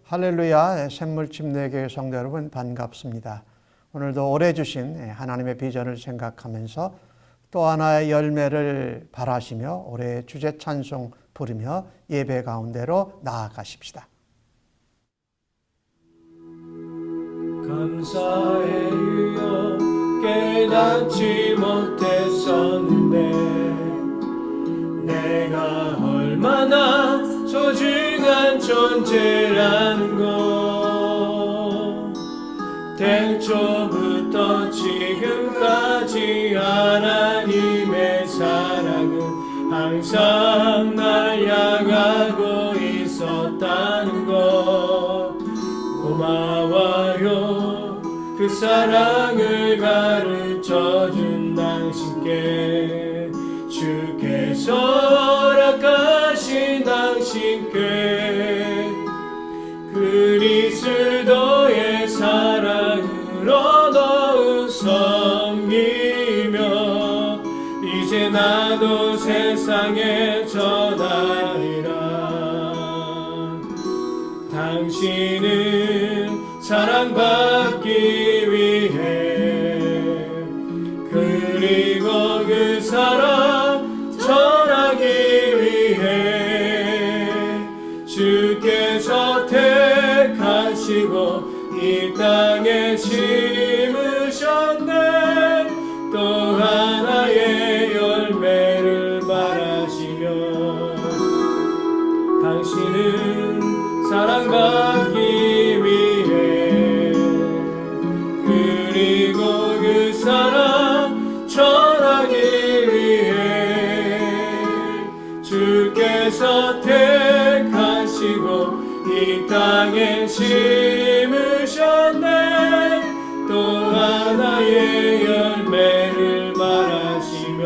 할렐루야, 샘물침례교회 성도 여러분 반갑습니다. 오늘도 올해 주신 하나님의 비전을 생각하면서 또 하나의 열매를 바라시며 올해의 주제 찬송 부르며 예배 가운데로 나아가십시다. 감사해 주여 깨닫지 못했었는데 내가 얼마나 소중한 존재라는 것 태초부터 지금까지 하나님의 사랑은 항상 날 향하고 있었다는 것 고마워요. 그 사랑을 가르쳐준 당신께 주께서 허락하신 당신께 그리스도의 사랑을 얻어 섬기며 이제 나도 세상에 전하리라. 당신은 사랑받기 위해 그리고 그 사랑 전하기 위해 주께서 택하시고 이 땅에 심으셨네. 또 하나의 열매를 바라시며 당신은 사랑받기 위해 그리고 그 사랑 전하기 위해 주께서 택하시고 이 땅에 심으셨네. 또 하나의 열매를 바라시며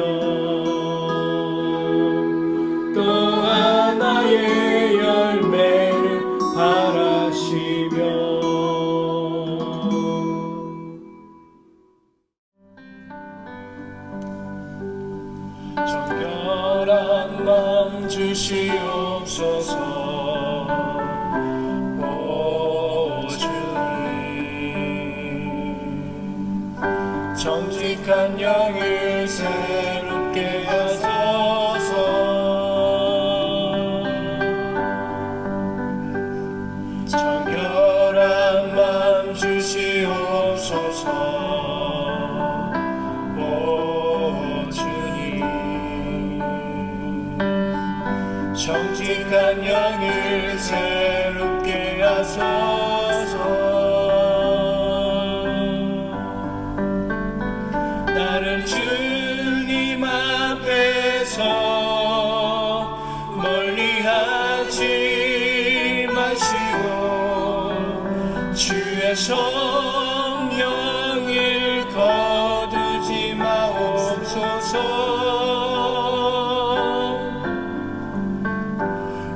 또 하나의 열매를 바라시며 정결한 마음 주시옵소서. 오 주님 정직한 영을 새롭게 하소서. 정결한 마음 주시옵소서. 오 주님 정직한 영을 새롭게 하소서. 나를 주님 앞에서 멀리하지 마시고 주의 성령을 거두지 마옵소서.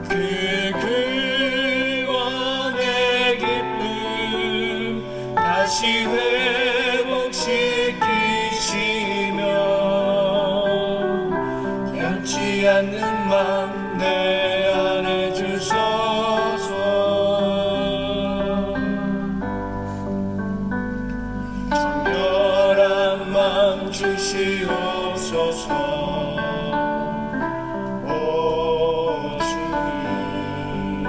그 구원의 기쁨 다시 회복시키시며 변치 않는 맘 내 안에 주소서. 정결한 맘 주시옵소서. 오 주님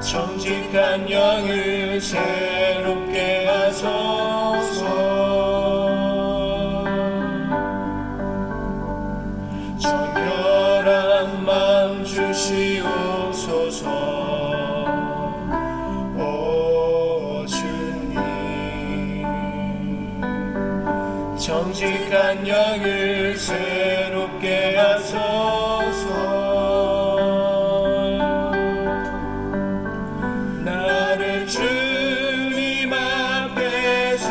정직한 영을 새롭게 하소서. 정결한 맘 주시옵소서. 오 주님 정직한 영을 새롭게 하소서. 나를 주님 앞에서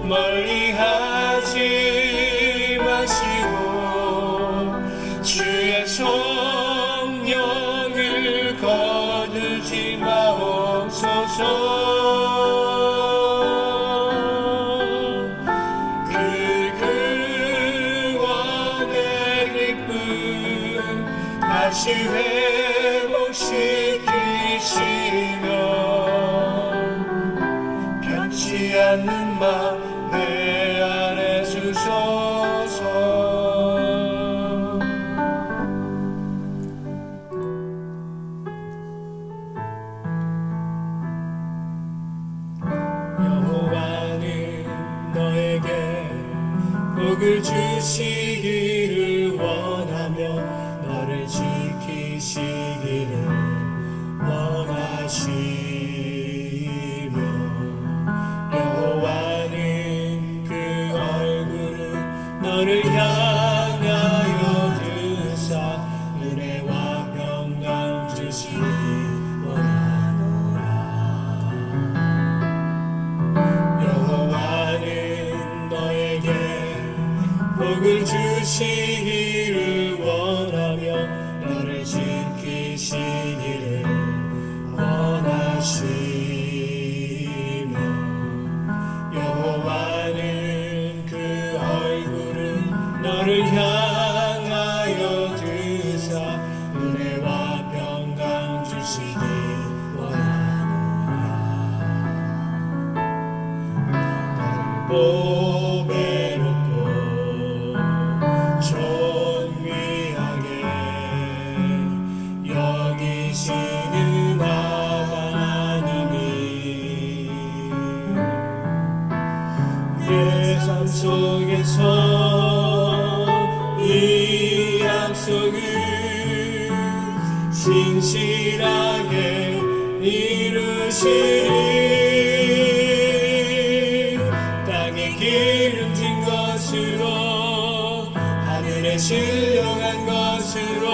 멀리하지 마시고 주의 성령을 거두지 마옵소서. 그 구원의 기쁨 다시 회복시 복을 주시기를 원하며 너를 지키시기를 원하시며 여호와는 그 얼굴을 너를 향하여 드사 은혜와 평강 주시기 원하노라. 여호와는 너에게 복을 주시기를 원하며 너를 지키시기를 원하시며 여호와는 그 얼굴을 너를 향하여 드사 은혜와 평강 주시기 원하노라. 너를 보배롭고 존귀하게 여기시는 하나님이 내 삶 속에서 이 약속을 신실하게 이루시리. 땅에 기름진 것으로 하늘에 신령한 것으로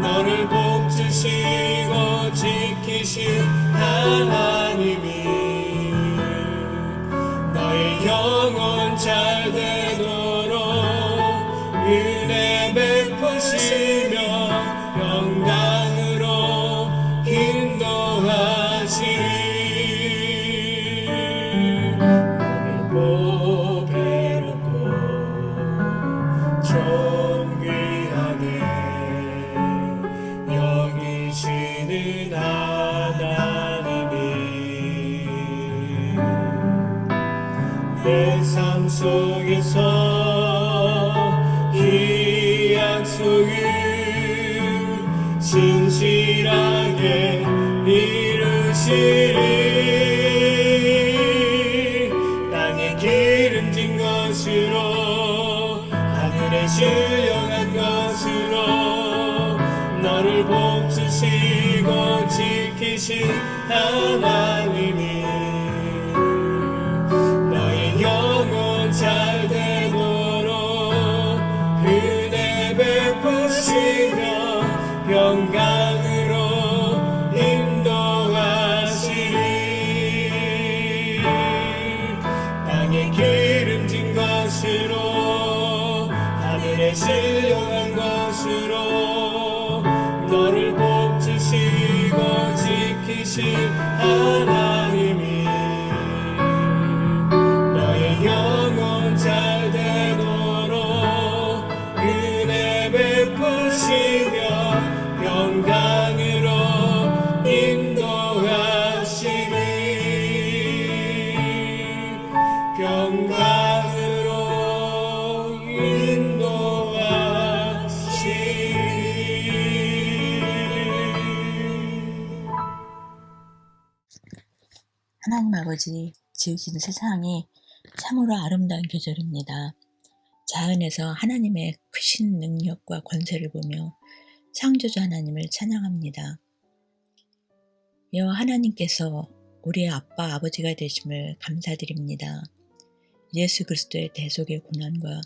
너를 복주시고 지키신 하나님이 너의 영혼 잘 되도록 은혜 베푸시며 영광으로 인도하시리. 너를 보배롭고 존귀하게 여기시는 하나님이 내 삶 속에서 이 약속을 신실하게 이루시리. 땅에 기름진 것으로 하늘에 신령한 것으로 너를 복주시고 지키신 하나님이 너의 영혼 잘 되도록 은혜 베푸시며 평강으로 인도하시리. 땅에 기름진 것으로 하늘에 신령한 것으로 너를 복주시고 지키신 하나님이 너의 영혼 잘 되도록 은혜 베푸시며 평강으로 인도하시리. 평강으로 인도하시리. 하나님 아버지, 지으신 세상이 참으로 아름다운 계절입니다. 자연에서 하나님의 크신 능력과 권세를 보며 창조주 하나님을 찬양합니다. 여호와 하나님께서 우리의 아빠, 아버지가 되심을 감사드립니다. 예수 그리스도의 대속의 고난과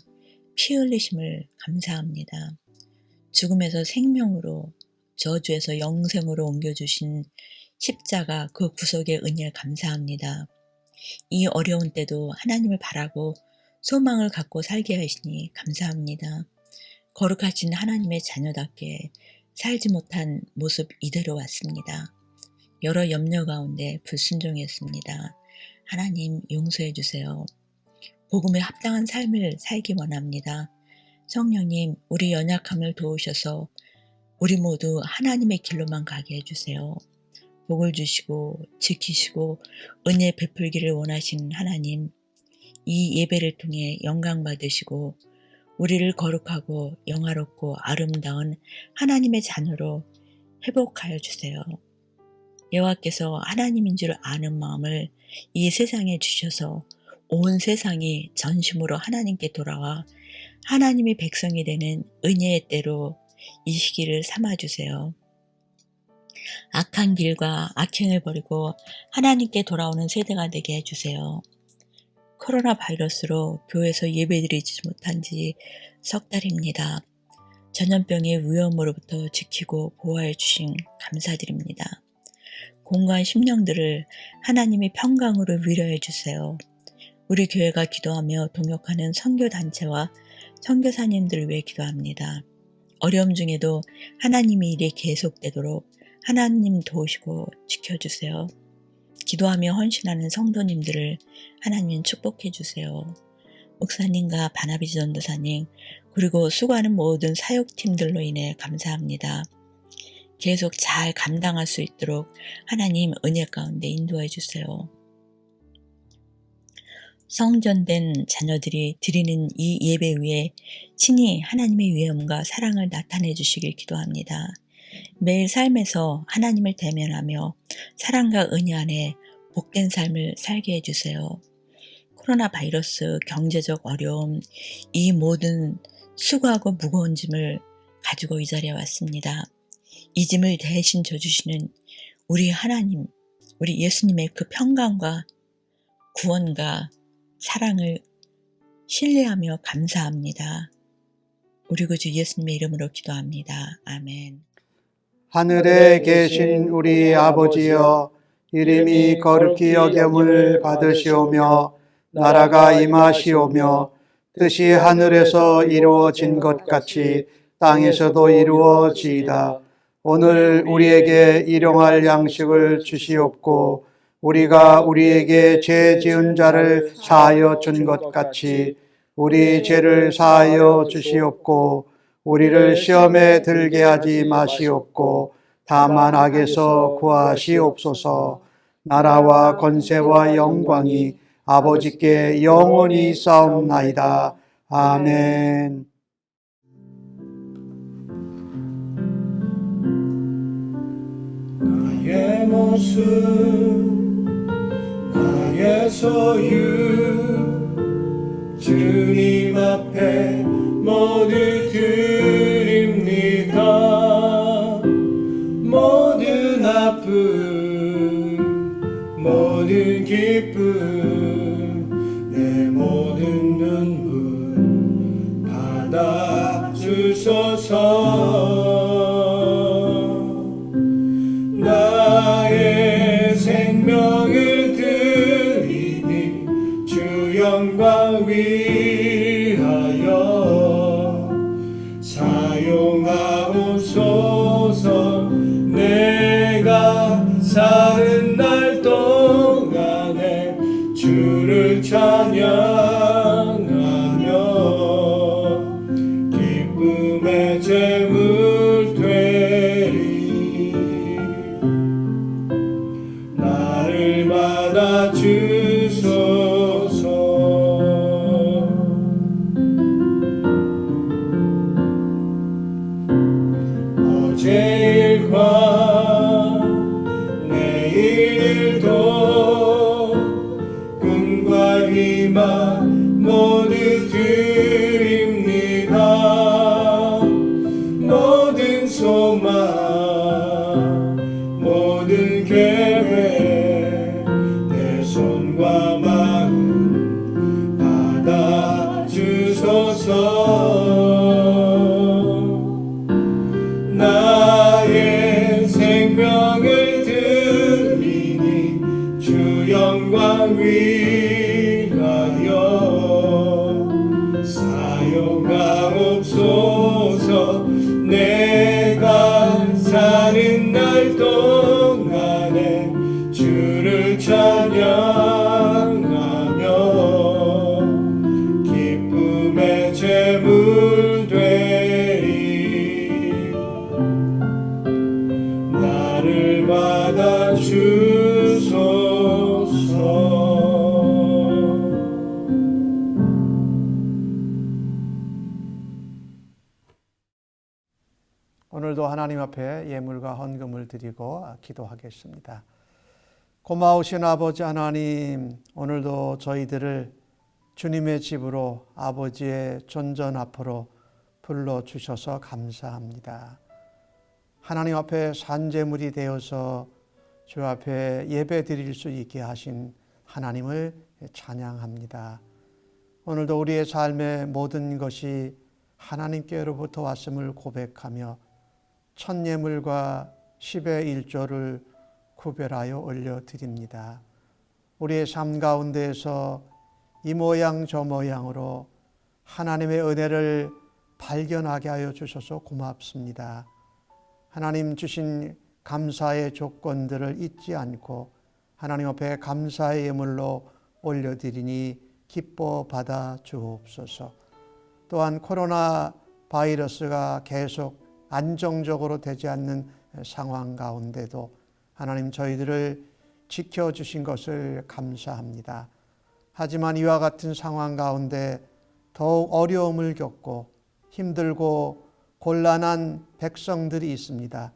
피 흘리심을 감사합니다. 죽음에서 생명으로, 저주에서 영생으로 옮겨주신 십자가 그 구속의 은혜를 감사합니다. 이 어려운 때도 하나님을 바라고 소망을 갖고 살게 하시니 감사합니다. 거룩하신 하나님의 자녀답게 살지 못한 모습 이대로 왔습니다. 여러 염려 가운데 불순종했습니다. 하나님 용서해 주세요. 복음에 합당한 삶을 살기 원합니다. 성령님, 우리 연약함을 도우셔서 우리 모두 하나님의 길로만 가게 해주세요. 복을 주시고 지키시고 은혜 베풀기를 원하시는 하나님, 이 예배를 통해 영광 받으시고 우리를 거룩하고 영화롭고 아름다운 하나님의 자녀로 회복하여 주세요. 여호와께서 하나님인 줄 아는 마음을 이 세상에 주셔서 온 세상이 전심으로 하나님께 돌아와 하나님의 백성이 되는 은혜의 때로 이 시기를 삼아주세요. 악한 길과 악행을 버리고 하나님께 돌아오는 세대가 되게 해주세요. 코로나 바이러스로 교회에서 예배드리지 못한 지 석 달입니다. 전염병의 위험으로부터 지키고 보호해 주신 감사드립니다. 공고한 심령들을 하나님의 평강으로 위로해 주세요. 우리 교회가 기도하며 동역하는 선교단체와 선교사님들을 위해 기도합니다. 어려움 중에도 하나님의 일이 계속되도록 하나님 도우시고 지켜주세요. 기도하며 헌신하는 성도님들을 하나님 축복해 주세요. 목사님과 바나바지 전도사님 그리고 수고하는 모든 사역팀들로 인해 감사합니다. 계속 잘 감당할 수 있도록 하나님 은혜 가운데 인도해 주세요. 성전된 자녀들이 드리는 이 예배 위에 친히 하나님의 위엄과 사랑을 나타내 주시길 기도합니다. 매일 삶에서 하나님을 대면하며 사랑과 은혜 안에 복된 삶을 살게 해주세요. 코로나 바이러스, 경제적 어려움, 이 모든 수고하고 무거운 짐을 가지고 이 자리에 왔습니다. 이 짐을 대신 져주시는 우리 하나님, 우리 예수님의 그 평강과 구원과 사랑을 신뢰하며 감사합니다. 우리 구주 예수님의 이름으로 기도합니다. 아멘. 하늘에 계신 우리 아버지여, 이름이 거룩히 여김을 받으시오며 나라가 임하시오며 뜻이 하늘에서 이루어진 것 같이 땅에서도 이루어지이다. 오늘 우리에게 일용할 양식을 주시옵고 우리가 우리에게 죄 지은 자를 사하여 준 것 같이 우리 죄를 사하여 주시옵고 우리를 시험에 들게 하지 마시옵고 다만 악에서 구하시옵소서. 나라와 권세와 영광이 아버지께 영원히 싸움나이다. 아멘. 나의 모습 나의 소유 주님 앞에 모두 드립니다. 모든 아픔 모든 기쁨 내 모든 눈물 받아주소서. 나의 생명을 드리니 주 영광 위하여 사용하옵소서. 내가 사는 날 동안에 주를 찬양하며 기쁨의 제물 되리. 나를 받아주소서. 어제 일과 내일 일도 꿈과 희망 모두 드립니다. 모든 소망 모든 계획 내 손과 마음 받아주소서. 나의 생명을 드리니 주 영광 위하여 사용하옵소서. 내가 사는 날 동안에 주를 찬양하며 기쁨의 제물 되리. 나를 받아주소서. 오늘도 하나님 앞에 예물과 헌금을 드리고 기도하겠습니다. 고마우신 아버지 하나님, 오늘도 저희들을 주님의 집으로 아버지의 존전 앞으로 불러주셔서 감사합니다. 하나님 앞에 산제물이 되어서 주 앞에 예배 드릴 수 있게 하신 하나님을 찬양합니다. 오늘도 우리의 삶의 모든 것이 하나님께로부터 왔음을 고백하며 첫 예물과 10의 1조를 구별하여 올려드립니다. 우리의 삶 가운데에서 이 모양 저 모양으로 하나님의 은혜를 발견하게 하여 주셔서 고맙습니다. 하나님 주신 감사의 조건들을 잊지 않고 하나님 앞에 감사의 예물로 올려드리니 기뻐 받아 주옵소서. 또한 코로나 바이러스가 계속 안정적으로 되지 않는 상황 가운데도 하나님 저희들을 지켜주신 것을 감사합니다. 하지만 이와 같은 상황 가운데 더욱 어려움을 겪고 힘들고 곤란한 백성들이 있습니다.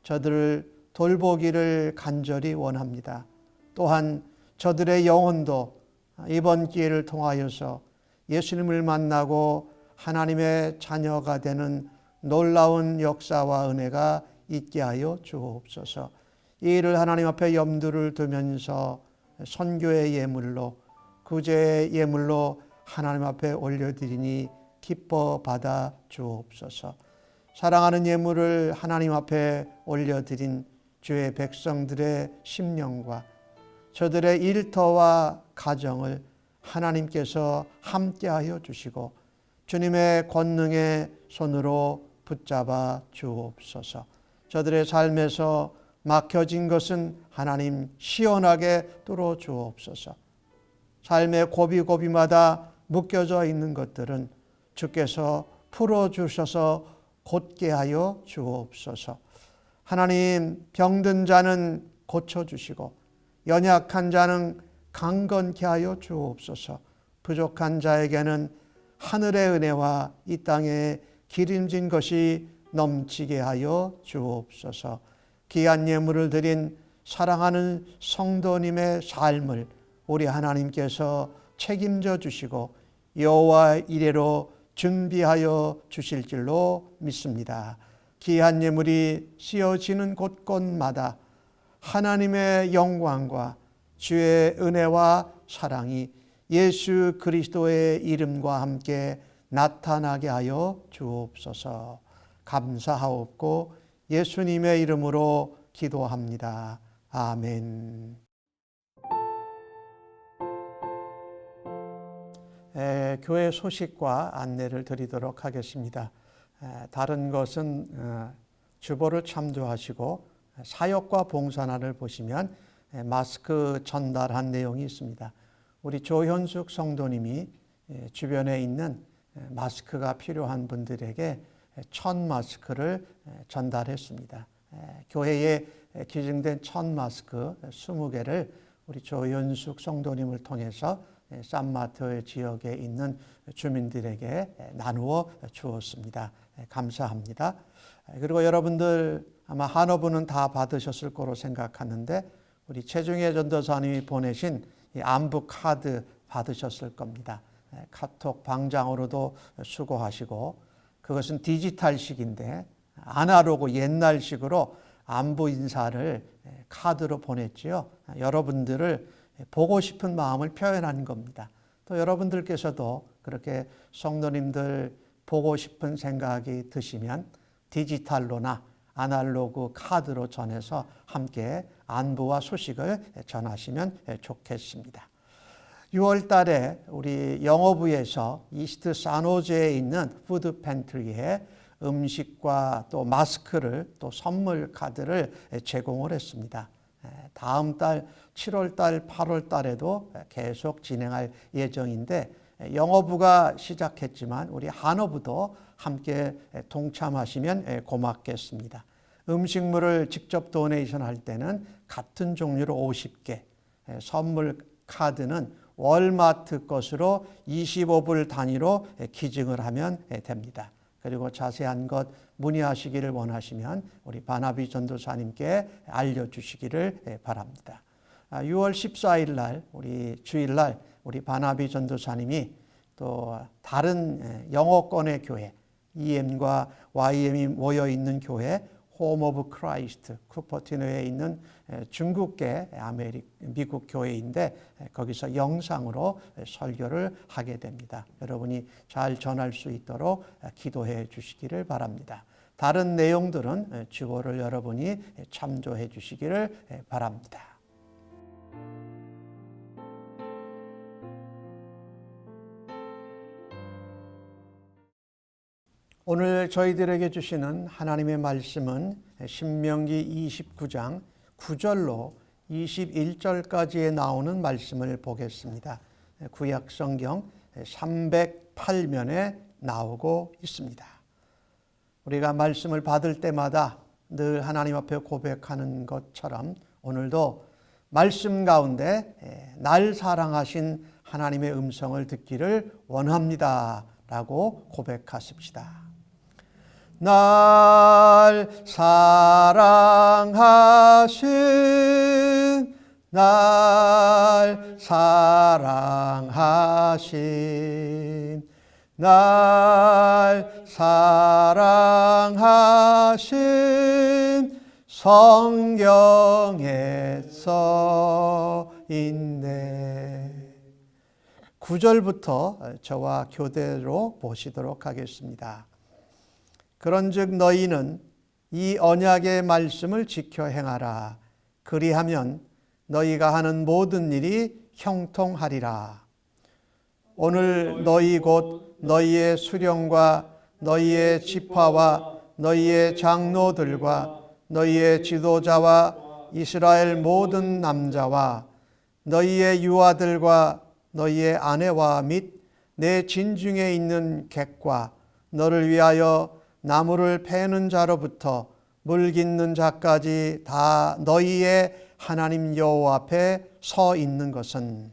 저들을 돌보기를 간절히 원합니다. 또한 저들의 영혼도 이번 기회를 통하여서 예수님을 만나고 하나님의 자녀가 되는 놀라운 역사와 은혜가 있게 하여 주옵소서. 이 일을 하나님 앞에 염두를 두면서 선교의 예물로 구제의 예물로 하나님 앞에 올려드리니 기뻐 받아 주옵소서. 사랑하는 예물을 하나님 앞에 올려드린 주의 백성들의 심령과 저들의 일터와 가정을 하나님께서 함께하여 주시고 주님의 권능의 손으로 붙잡아 주옵소서. 저들의 삶에서 막혀진 것은 하나님 시원하게 뚫어 주옵소서. 삶의 고비고비마다 묶여져 있는 것들은 주께서 풀어주셔서 곧게 하여 주옵소서. 하나님 병든 자는 고쳐주시고 연약한 자는 강건케 하여 주옵소서. 부족한 자에게는 하늘의 은혜와 이 땅에 기름진 것이 넘치게 하여 주옵소서. 귀한 예물을 드린 사랑하는 성도님의 삶을 우리 하나님께서 책임져 주시고 여호와 이레로 준비하여 주실 줄로 믿습니다. 귀한 예물이 씌어지는 곳곳마다 하나님의 영광과 주의 은혜와 사랑이 예수 그리스도의 이름과 함께 나타나게 하여 주옵소서. 감사하옵고 예수님의 이름으로 기도합니다. 아멘. 교회 소식과 안내를 드리도록 하겠습니다. 다른 것은 주보를 참조하시고 사역과 봉사란을 보시면 마스크 전달한 내용이 있습니다. 우리 조현숙 성도님이 주변에 있는 마스크가 필요한 분들에게 1000 마스크를 전달했습니다. 교회에 기증된 1000 마스크 20개를 우리 조현숙 성도님을 통해서 산마트 지역에 있는 주민들에게 나누어 주었습니다. 감사합니다. 그리고 여러분들 아마 한어부는 다 받으셨을 거로 생각하는데 우리 최중혜 전도사님이 보내신 이 안부 카드 받으셨을 겁니다. 카톡 방장으로도 수고하시고 그것은 디지털식인데 아날로그 옛날식으로 안부 인사를 카드로 보냈지요. 여러분들을 보고 싶은 마음을 표현한 겁니다. 또 여러분들께서도 그렇게 성도님들 보고 싶은 생각이 드시면 디지털로나 아날로그 카드로 전해서 함께 안부와 소식을 전하시면 좋겠습니다. 6월 달에 우리 영어부에서 이스트 산호제에 있는 푸드 팬트리에 음식과 또 마스크를 또 선물 카드를 제공을 했습니다. 다음 달 7월 달, 8월 달에도 계속 진행할 예정인데 영어부가 시작했지만 우리 한어부도 함께 동참하시면 고맙겠습니다. 음식물을 직접 도네이션 할 때는 같은 종류로 50개, 선물 카드는 월마트 것으로 25불 단위로 기증을 하면 됩니다. 그리고 자세한 것 문의하시기를 원하시면 우리 바나비 전도사님께 알려주시기를 바랍니다. 6월 14일 날 우리 주일날 우리 바나비 전도사님이 또 다른 영어권의 교회 EM과 YM이 모여 있는 교회 홈 오브 크라이스트 쿠퍼티노에 있는 중국계 미국 교회인데 거기서 영상으로 설교를 하게 됩니다. 여러분이 잘 전할 수 있도록 기도해 주시기를 바랍니다. 다른 내용들은 주보를 여러분이 참조해 주시기를 바랍니다. 오늘 저희들에게 주시는 하나님의 말씀은 신명기 29장 9절로 21절까지에 나오는 말씀을 보겠습니다. 구약 성경 308면에 나오고 있습니다. 우리가 말씀을 받을 때마다 늘 하나님 앞에 고백하는 것처럼 오늘도 말씀 가운데 날 사랑하신 하나님의 음성을 듣기를 원합니다 라고 고백하십시다. 날 사랑하신 날 사랑하신 날 사랑하신 성경에 써 있네. 9절부터 저와 교대로 보시도록 하겠습니다. 그런즉 너희는 이 언약의 말씀을 지켜 행하라. 그리하면 너희가 하는 모든 일이 형통하리라. 오늘 너희 곧 너희의 수령과 너희의 지파와 너희의 장로들과 너희의 지도자와 이스라엘 모든 남자와 너희의 유아들과 너희의 아내와 및 내 진중에 있는 객과 너를 위하여 나무를 패는 자로부터 물 깃는 자까지 다 너희의 하나님 여호와 앞에 서 있는 것은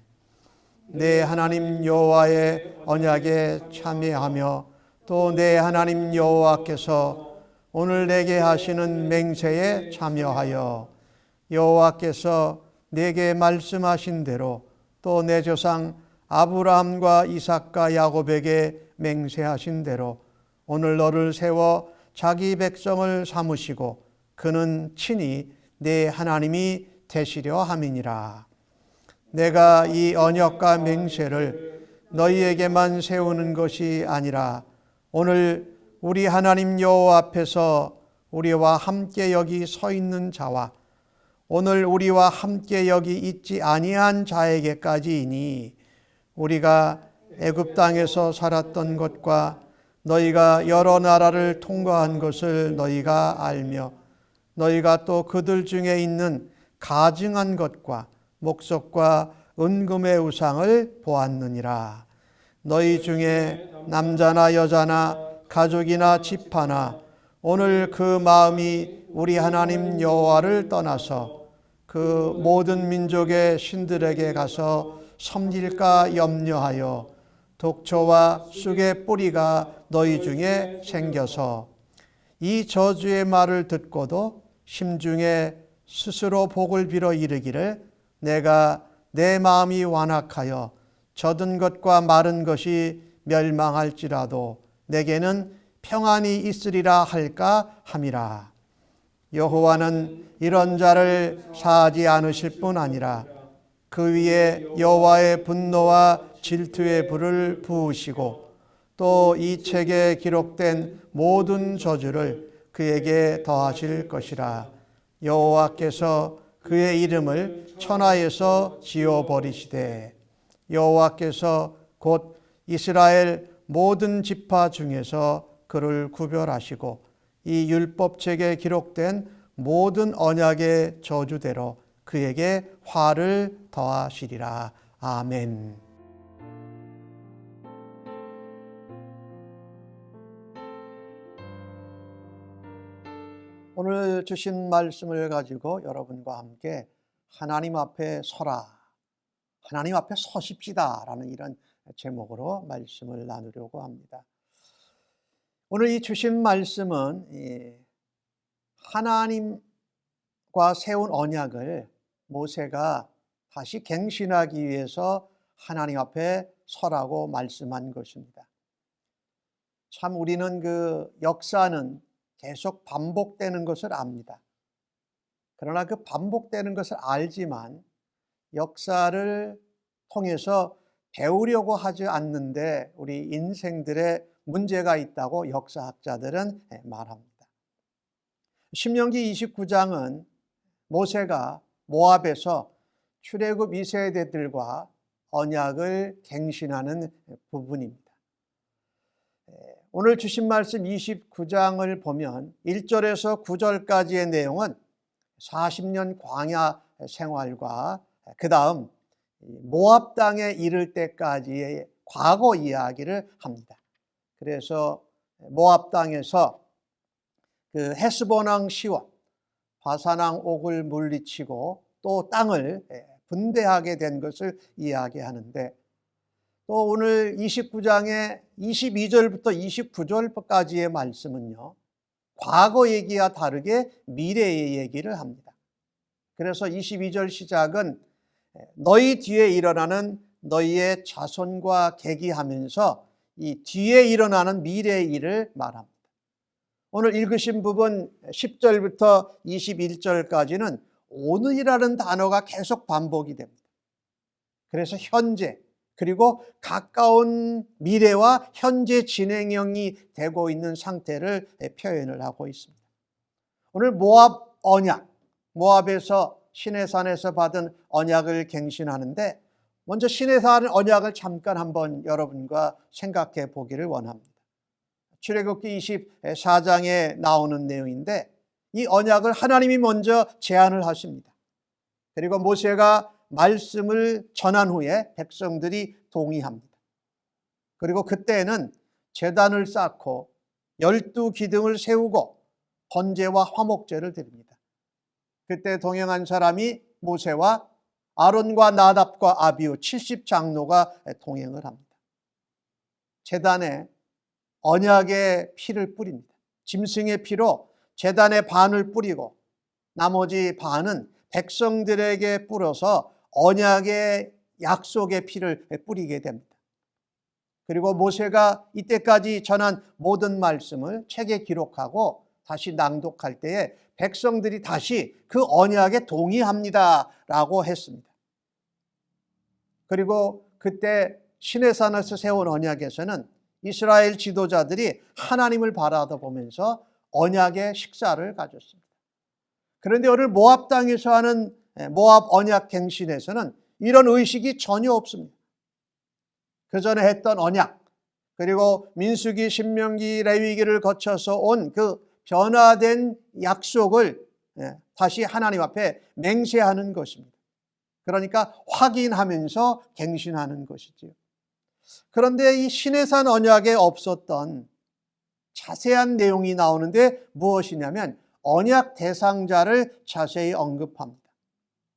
내 하나님 여호와의 언약에 참여하며 또 내 하나님 여호와께서 오늘 내게 하시는 맹세에 참여하여 여호와께서 내게 말씀하신 대로 또 내 조상 아브라함과 이삭과 야곱에게 맹세하신 대로 오늘 너를 세워 자기 백성을 삼으시고 그는 친히 내 하나님이 되시려 함이니라. 내가 이 언약과 맹세를 너희에게만 세우는 것이 아니라 오늘 우리 하나님 여호와 앞에서 우리와 함께 여기 서 있는 자와 오늘 우리와 함께 여기 있지 아니한 자에게까지이니 우리가 애굽 땅에서 살았던 것과 너희가 여러 나라를 통과한 것을 너희가 알며 너희가 또 그들 중에 있는 가증한 것과 목석과 은금의 우상을 보았느니라. 너희 중에 남자나 여자나 가족이나 지파나 오늘 그 마음이 우리 하나님 여호와를 떠나서 그 모든 민족의 신들에게 가서 섬길까 염려하여 독초와 쑥의 뿌리가 너희 중에 생겨서 이 저주의 말을 듣고도 심중에 스스로 복을 빌어 이르기를 내가 내 마음이 완악하여 젖은 것과 마른 것이 멸망할지라도 내게는 평안이 있으리라 할까 함이라. 여호와는 이런 자를 사하지 않으실 뿐 아니라 그 위에 여호와의 분노와 질투의 불을 부으시고 또 이 책에 기록된 모든 저주를 그에게 더하실 것이라. 여호와께서 그의 이름을 천하에서 지워버리시되 여호와께서 곧 이스라엘 모든 지파 중에서 그를 구별하시고 이 율법책에 기록된 모든 언약의 저주대로 그에게 화를 더하시리라. 아멘. 오늘 주신 말씀을 가지고 여러분과 함께 하나님 앞에 서라, 하나님 앞에 서십시다 라는 이런 제목으로 말씀을 나누려고 합니다. 오늘 이 주신 말씀은 하나님과 세운 언약을 모세가 다시 갱신하기 위해서 하나님 앞에 서라고 말씀한 것입니다. 참 우리는 그 역사는 계속 반복되는 것을 압니다. 그러나 그 반복되는 것을 알지만 역사를 통해서 배우려고 하지 않는데 우리 인생들의 문제가 있다고 역사학자들은 말합니다. 신명기 29장은 모세가 모압에서 출애굽 2세대들과 언약을 갱신하는 부분입니다. 오늘 주신 말씀 29장을 보면 1절에서 9절까지의 내용은 40년 광야 생활과 그 다음 모압 땅에 이를 때까지의 과거 이야기를 합니다. 그래서 모압 땅에서 그 헤스본 왕 시온, 바산 왕 옥을 물리치고 또 땅을 분배하게 된 것을 이야기하는데, 또 오늘 29장의 22절부터 29절까지의 말씀은요, 과거 얘기와 다르게 미래의 얘기를 합니다. 그래서 22절 시작은 너희 뒤에 일어나는 너희의 자손과 계기하면서 이 뒤에 일어나는 미래의 일을 말합니다. 오늘 읽으신 부분 10절부터 21절까지는 오늘이라는 단어가 계속 반복이 됩니다. 그래서 현재 그리고 가까운 미래와 현재 진행형이 되고 있는 상태를 표현을 하고 있습니다. 오늘 모압 언약, 모압에서 시내산에서 받은 언약을 갱신하는데, 먼저 시내산 언약을 잠깐 한번 여러분과 생각해 보기를 원합니다. 출애굽기 24장에 나오는 내용인데, 이 언약을 하나님이 먼저 제안을 하십니다. 그리고 모세가 말씀을 전한 후에 백성들이 동의합니다. 그리고 그때는 제단을 쌓고 12기둥을 세우고 번제와 화목제를 드립니다. 그때 동행한 사람이 모세와 아론과 나답과 아비후 70장로가 동행을 합니다. 제단에 언약의 피를 뿌립니다. 짐승의 피로 제단의 반을 뿌리고 나머지 반은 백성들에게 뿌려서 언약의 약속의 피를 뿌리게 됩니다. 그리고 모세가 이때까지 전한 모든 말씀을 책에 기록하고 다시 낭독할 때에 백성들이 다시 그 언약에 동의합니다 라고 했습니다. 그리고 그때 시내산에서 세운 언약에서는 이스라엘 지도자들이 하나님을 바라보면서 언약의 식사를 가졌습니다. 그런데 오늘 모압 땅에서 하는 모압 언약 갱신에서는 이런 의식이 전혀 없습니다. 그 전에 했던 언약, 그리고 민수기, 신명기, 레위기를 거쳐서 온 그 변화된 약속을 다시 하나님 앞에 맹세하는 것입니다. 그러니까 확인하면서 갱신하는 것이지요. 그런데 이 시내산 언약에 없었던 자세한 내용이 나오는데 무엇이냐면 언약 대상자를 자세히 언급합니다.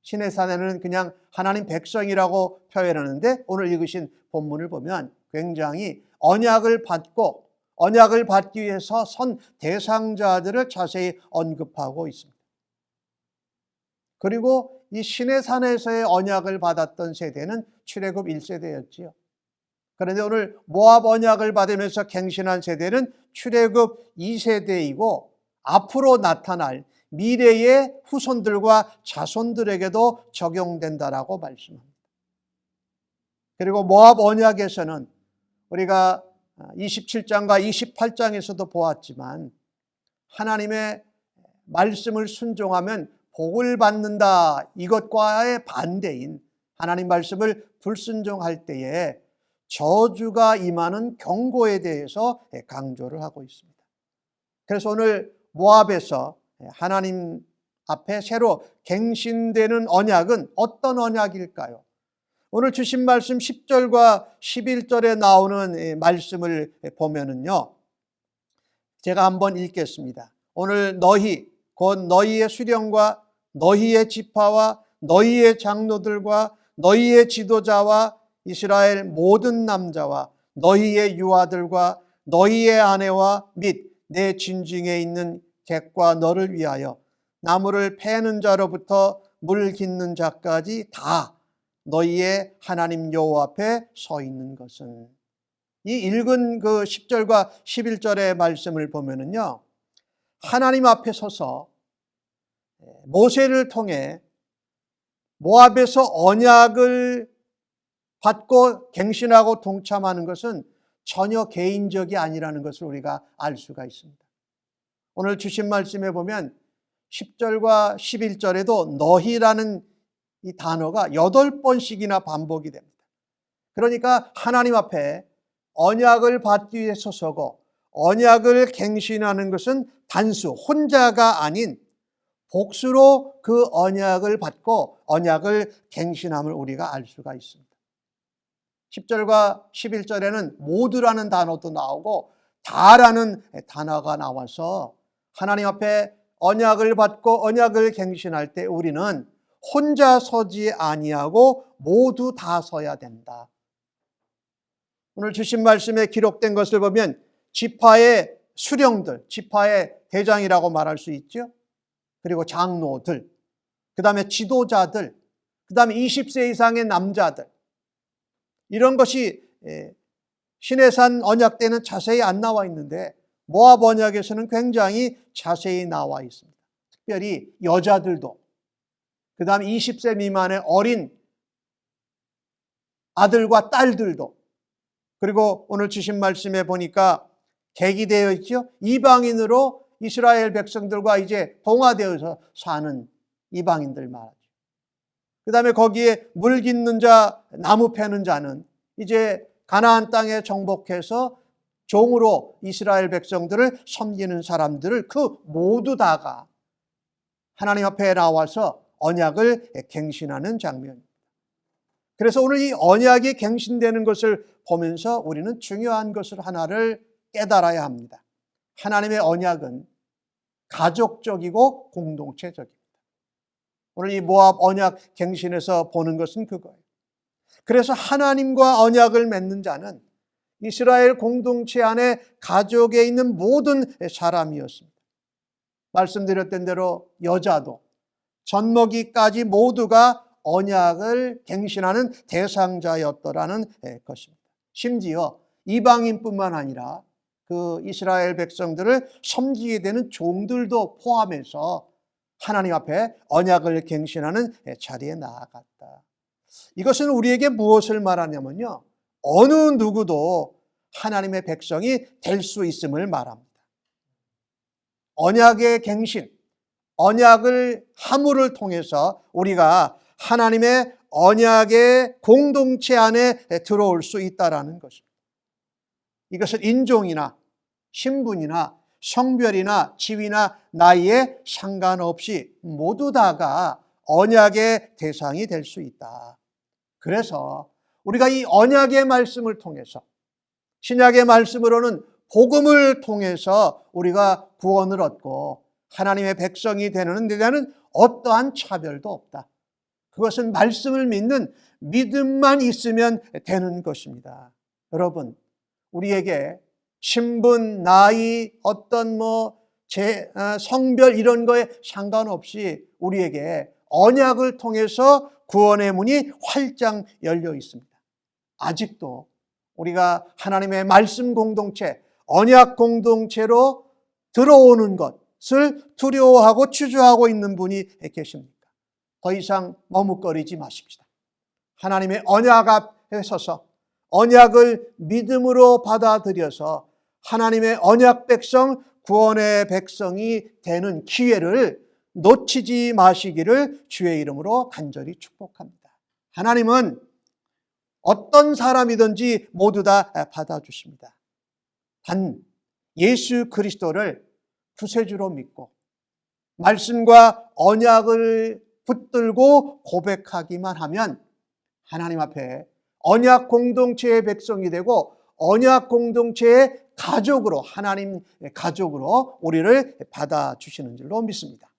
시내산에는 그냥 하나님 백성이라고 표현하는데, 오늘 읽으신 본문을 보면 굉장히 언약을 받고 언약을 받기 위해서 선 대상자들을 자세히 언급하고 있습니다. 그리고 이 시내산에서의 언약을 받았던 세대는 출애굽 1세대였지요. 그런데 오늘 모압 언약을 받으면서 갱신한 세대는 출애굽 2세대이고 앞으로 나타날 미래의 후손들과 자손들에게도 적용된다라고 말씀합니다. 그리고 모압 언약에서는 우리가 27장과 28장에서도 보았지만 하나님의 말씀을 순종하면 복을 받는다, 이것과의 반대인 하나님 말씀을 불순종할 때에 저주가 임하는 경고에 대해서 강조를 하고 있습니다. 그래서 오늘 모압에서 하나님 앞에 새로 갱신되는 언약은 어떤 언약일까요? 오늘 주신 말씀 10절과 11절에 나오는 말씀을 보면은요, 제가 한번 읽겠습니다. 오늘 너희, 곧 너희의 수령과 너희의 지파와 너희의 장로들과 너희의 지도자와 이스라엘 모든 남자와 너희의 유아들과 너희의 아내와 및 내 진중에 있는 객과 너를 위하여 나무를 패는 자로부터 물 깃는 자까지 다 너희의 하나님 여호와 앞에 서 있는 것은. 이 읽은 그 10절과 11절의 말씀을 보면은요, 하나님 앞에 서서 모세를 통해 모압에서 언약을 받고 갱신하고 동참하는 것은 전혀 개인적이 아니라는 것을 우리가 알 수가 있습니다. 오늘 주신 말씀에 보면 10절과 11절에도 너희라는 이 단어가 8번씩이나 반복이 됩니다. 그러니까 하나님 앞에 언약을 받기 위해 서서고 언약을 갱신하는 것은 단수, 혼자가 아닌 복수로 그 언약을 받고 언약을 갱신함을 우리가 알 수가 있습니다. 10절과 11절에는 모두라는 단어도 나오고 다라는 단어가 나와서 하나님 앞에 언약을 받고 언약을 갱신할 때 우리는 혼자 서지 아니하고 모두 다 서야 된다. 오늘 주신 말씀에 기록된 것을 보면 지파의 수령들, 지파의 대장이라고 말할 수 있죠. 그리고 장로들, 그 다음에 지도자들, 그 다음에 20세 이상의 남자들, 이런 것이 시내산 언약 때는 자세히 안 나와 있는데 모압 언약에서는 굉장히 자세히 나와 있습니다. 특별히 여자들도, 그 다음에 20세 미만의 어린 아들과 딸들도, 그리고 오늘 주신 말씀에 보니까 계기되어 있죠. 이방인으로 이스라엘 백성들과 이제 동화되어서 사는 이방인들 말이죠. 그 다음에 거기에 물 깃는 자, 나무 패는 자는 이제 가나안 땅에 정복해서 종으로 이스라엘 백성들을 섬기는 사람들을 그 모두 다가 하나님 앞에 나와서 언약을 갱신하는 장면입니다. 그래서 오늘 이 언약이 갱신되는 것을 보면서 우리는 중요한 것을 하나를 깨달아야 합니다. 하나님의 언약은 가족적이고 공동체적입니다. 오늘 이 모압 언약 갱신에서 보는 것은 그거예요. 그래서 하나님과 언약을 맺는 자는 이스라엘 공동체 안에 가족에 있는 모든 사람이었습니다. 말씀드렸던 대로 여자도 젖먹이까지 모두가 언약을 갱신하는 대상자였더라는 것입니다. 심지어 이방인뿐만 아니라 그 이스라엘 백성들을 섬기게 되는 종들도 포함해서 하나님 앞에 언약을 갱신하는 자리에 나아갔다. 이것은 우리에게 무엇을 말하냐면요, 어느 누구도 하나님의 백성이 될 수 있음을 말합니다. 언약의 갱신, 언약을 함을 통해서 우리가 하나님의 언약의 공동체 안에 들어올 수 있다는 것입니다. 이것은 인종이나 신분이나 성별이나 지위나 나이에 상관없이 모두 다가 언약의 대상이 될 수 있다. 그래서 우리가 이 언약의 말씀을 통해서, 신약의 말씀으로는 복음을 통해서 우리가 구원을 얻고 하나님의 백성이 되는 데 대한 어떠한 차별도 없다. 그것은 말씀을 믿는 믿음만 있으면 되는 것입니다. 여러분, 우리에게 신분, 나이, 어떤 성별 이런 거에 상관없이 우리에게 언약을 통해서 구원의 문이 활짝 열려 있습니다. 아직도 우리가 하나님의 말씀 공동체, 언약 공동체로 들어오는 것을 두려워하고 주저하고 있는 분이 계십니까? 더 이상 머뭇거리지 마십시다. 하나님의 언약 앞에 서서 언약을 믿음으로 받아들여서 하나님의 언약 백성, 구원의 백성이 되는 기회를 놓치지 마시기를 주의 이름으로 간절히 축복합니다. 하나님은 어떤 사람이든지 모두 다 받아주십니다. 단 예수 그리스도를 구세주로 믿고 말씀과 언약을 붙들고 고백하기만 하면 하나님 앞에 언약 공동체의 백성이 되고 언약 공동체의 가족으로, 하나님 가족으로 우리를 받아주시는 줄로 믿습니다.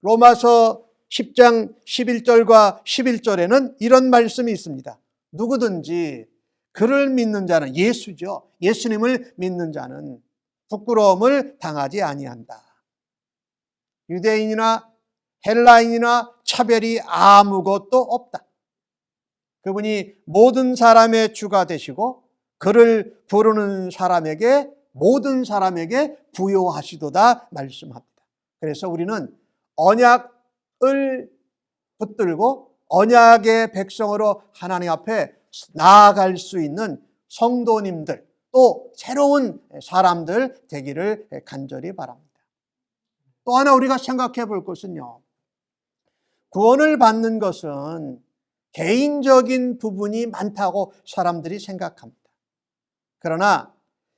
로마서 10장 11절과 11절에는 이런 말씀이 있습니다. 누구든지 그를 믿는 자는, 예수죠, 예수님을 믿는 자는 부끄러움을 당하지 아니한다. 유대인이나 헬라인이나 차별이 아무것도 없다. 그분이 모든 사람의 주가 되시고 그를 부르는 사람에게 모든 사람에게 부요하시도다 말씀합니다. 그래서 우리는 언약을 붙들고 언약의 백성으로 하나님 앞에 나아갈 수 있는 성도님들, 또 새로운 사람들 되기를 간절히 바랍니다. 또 하나 우리가 생각해 볼 것은요, 구원을 받는 것은 개인적인 부분이 많다고 사람들이 생각합니다. 그러나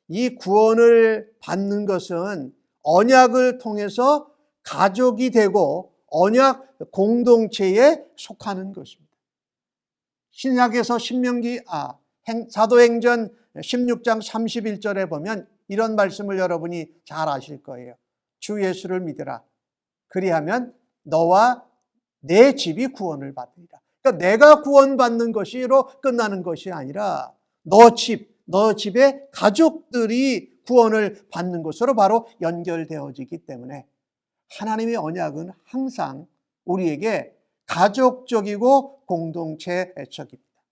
이 구원을 받는 것은 언약을 통해서 가족이 되고 언약 공동체에 속하는 것입니다. 신약에서 사도행전 16장 31절에 보면 이런 말씀을 여러분이 잘 아실 거예요. 주 예수를 믿으라. 그리하면 너와 내 집이 구원을 받으리라. 그러니까 내가 구원받는 것으로 끝나는 것이 아니라 너 집의 가족들이 구원을 받는 것으로 바로 연결되어지기 때문에 하나님의 언약은 항상 우리에게 가족적이고 공동체적입니다.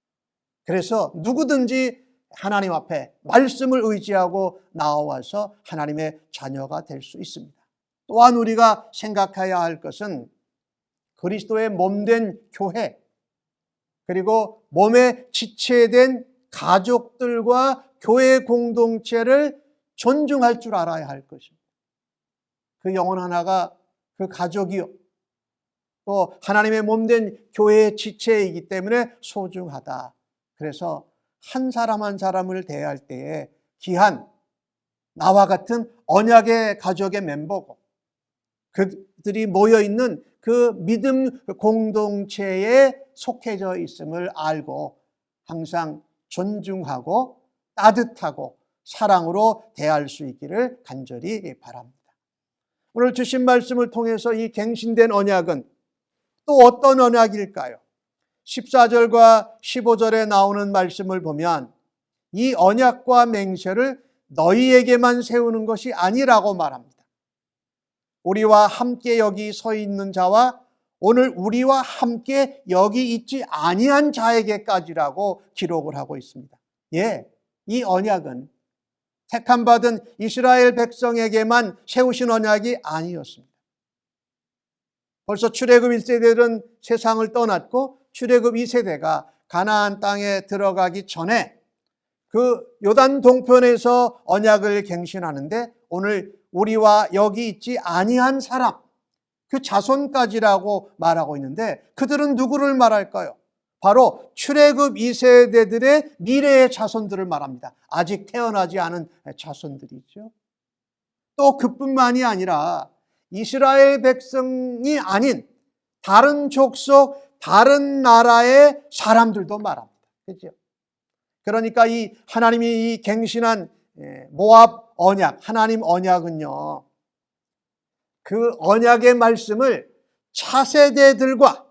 그래서 누구든지 하나님 앞에 말씀을 의지하고 나와서 하나님의 자녀가 될 수 있습니다. 또한 우리가 생각해야 할 것은 그리스도의 몸된 교회, 그리고 몸의 지체된 가족들과 교회 공동체를 존중할 줄 알아야 할 것입니다. 그 영혼 하나가 그 가족이요, 또 하나님의 몸된 교회의 지체이기 때문에 소중하다. 그래서 한 사람 한 사람을 대할 때에 귀한 나와 같은 언약의 가족의 멤버고 그들이 모여있는 그 믿음 공동체에 속해져 있음을 알고 항상 존중하고 따뜻하고 사랑으로 대할 수 있기를 간절히 바랍니다. 오늘 주신 말씀을 통해서 이 갱신된 언약은 또 어떤 언약일까요? 14절과 15절에 나오는 말씀을 보면 이 언약과 맹세를 너희에게만 세우는 것이 아니라고 말합니다. 우리와 함께 여기 서 있는 자와 오늘 우리와 함께 여기 있지 아니한 자에게까지라고 기록을 하고 있습니다. 이 언약은 택함받은 이스라엘 백성에게만 세우신 언약이 아니었습니다. 벌써 출애굽 1세대들은 세상을 떠났고 출애굽 2세대가 가나안 땅에 들어가기 전에 그 요단 동편에서 언약을 갱신하는데 오늘 우리와 여기 있지 아니한 사람, 그 자손까지라고 말하고 있는데 그들은 누구를 말할까요? 바로 출애굽 2세대들의 미래의 자손들을 말합니다. 아직 태어나지 않은 자손들이죠. 또 그뿐만이 아니라 이스라엘 백성이 아닌 다른 족속, 다른 나라의 사람들도 말합니다. 그렇죠? 그러니까 이 하나님이 이 갱신한 모압 언약, 하나님 언약은요, 그 언약의 말씀을 차세대들과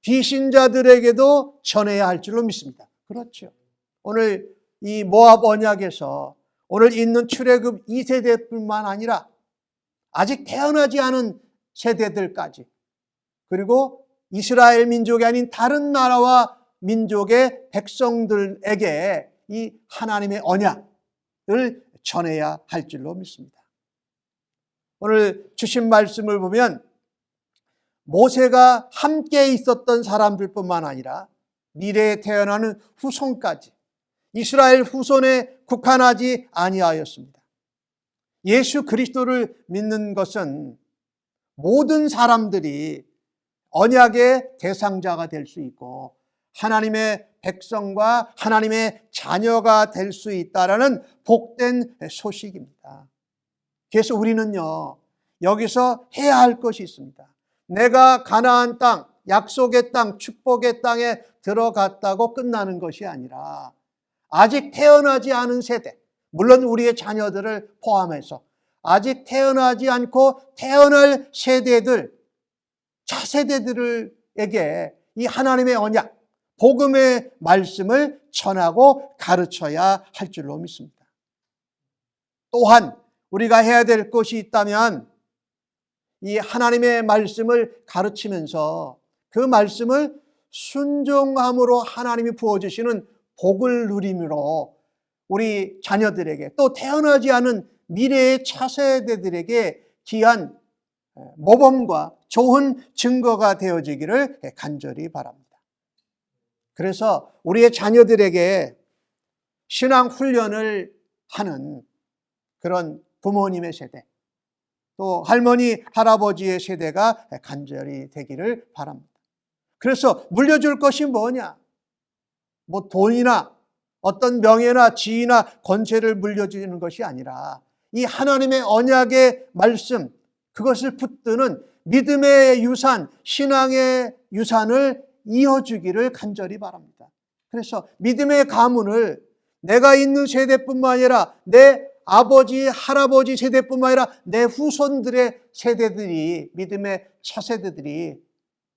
비신자들에게도 전해야 할 줄로 믿습니다. 그렇죠. 오늘 이 모압 언약에서 오늘 있는 출애굽 2세대뿐만 아니라 아직 태어나지 않은 세대들까지, 그리고 이스라엘 민족이 아닌 다른 나라와 민족의 백성들에게 이 하나님의 언약을 전해야 할 줄로 믿습니다. 오늘 주신 말씀을 보면 모세가 함께 있었던 사람들뿐만 아니라 미래에 태어나는 후손까지 이스라엘 후손에 국한하지 아니하였습니다. 예수 그리스도를 믿는 것은 모든 사람들이 언약의 대상자가 될 수 있고 하나님의 백성과 하나님의 자녀가 될 수 있다라는 복된 소식입니다. 그래서 우리는요, 여기서 해야 할 것이 있습니다. 내가 가나안 땅, 약속의 땅, 축복의 땅에 들어갔다고 끝나는 것이 아니라 아직 태어나지 않은 세대, 물론 우리의 자녀들을 포함해서 아직 태어나지 않고 태어날 세대들, 차세대들에게 이 하나님의 언약, 복음의 말씀을 전하고 가르쳐야 할 줄로 믿습니다. 또한 우리가 해야 될 것이 있다면 이 하나님의 말씀을 가르치면서 그 말씀을 순종함으로 하나님이 부어주시는 복을 누림으로 우리 자녀들에게 또 태어나지 않은 미래의 차세대들에게 귀한 모범과 좋은 증거가 되어지기를 간절히 바랍니다. 그래서 우리의 자녀들에게 신앙 훈련을 하는 그런 부모님의 세대, 또 할머니, 할아버지의 세대가 간절히 되기를 바랍니다. 그래서 물려줄 것이 뭐냐? 뭐 돈이나 어떤 명예나 지위나 권세를 물려주는 것이 아니라 이 하나님의 언약의 말씀, 그것을 붙드는 믿음의 유산, 신앙의 유산을 이어주기를 간절히 바랍니다. 그래서 믿음의 가문을 내가 있는 세대뿐만 아니라 내 아버지, 할아버지 세대뿐만 아니라 내 후손들의 세대들이, 믿음의 차세대들이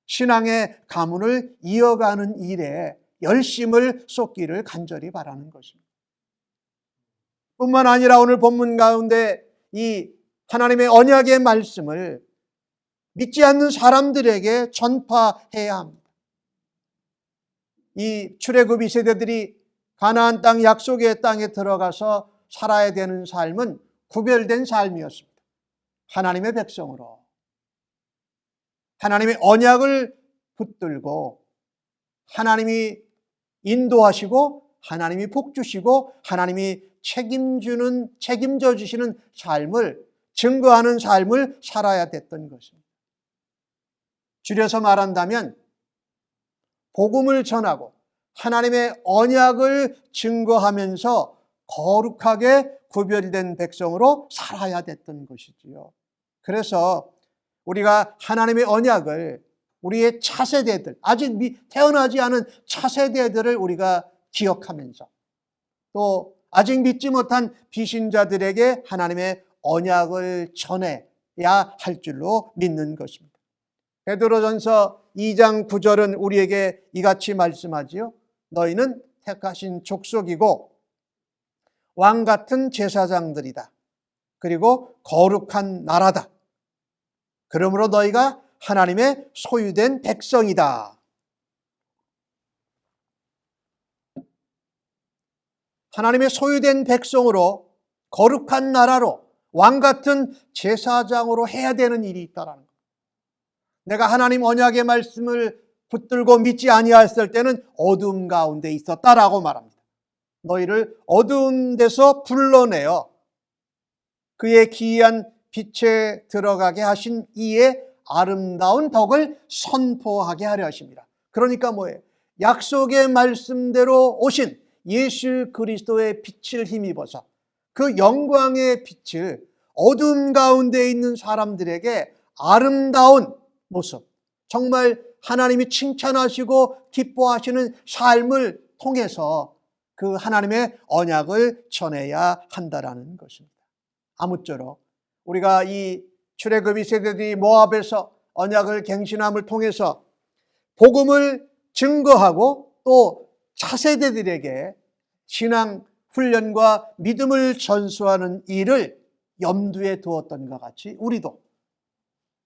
신앙의 가문을 이어가는 일에 열심을 쏟기를 간절히 바라는 것입니다. 뿐만 아니라 오늘 본문 가운데 이 하나님의 언약의 말씀을 믿지 않는 사람들에게 전파해야 합니다. 이 출애굽 세대들이 가나안 땅, 약속의 땅에 들어가서 살아야 되는 삶은 구별된 삶이었습니다. 하나님의 백성으로 하나님의 언약을 붙들고 하나님이 인도하시고 하나님이 복주시고 하나님이 책임져 주시는 삶을 증거하는 삶을 살아야 됐던 것입니다. 줄여서 말한다면 복음을 전하고 하나님의 언약을 증거하면서 거룩하게 구별된 백성으로 살아야 됐던 것이지요. 그래서 우리가 하나님의 언약을 우리의 차세대들, 아직 태어나지 않은 차세대들을 우리가 기억하면서 또 아직 믿지 못한 비신자들에게 하나님의 언약을 전해야 할 줄로 믿는 것입니다. 베드로전서 2장 9절은 우리에게 이같이 말씀하지요. 너희는 택하신 족속이고 왕 같은 제사장들이다. 그리고 거룩한 나라다. 그러므로 너희가 하나님의 소유된 백성이다. 하나님의 소유된 백성으로 거룩한 나라로 왕 같은 제사장으로 해야 되는 일이 있다라는 것. 내가 하나님 언약의 말씀을 붙들고 믿지 아니하였을 때는 어둠 가운데 있었다라고 말합니다. 너희를 어두운 데서 불러내어 그의 기이한 빛에 들어가게 하신 이의 아름다운 덕을 선포하게 하려 하십니다. 그러니까 뭐예요? 약속의 말씀대로 오신 예수 그리스도의 빛을 힘입어서 그 영광의 빛을 어둠 가운데 있는 사람들에게 아름다운 모습, 정말 하나님이 칭찬하시고 기뻐하시는 삶을 통해서 그 하나님의 언약을 전해야 한다라는 것입니다. 아무쪼록 우리가 이 출애굽 세대들이 모압에서 언약을 갱신함을 통해서 복음을 증거하고 또 차세대들에게 신앙 훈련과 믿음을 전수하는 일을 염두에 두었던 것 같이 우리도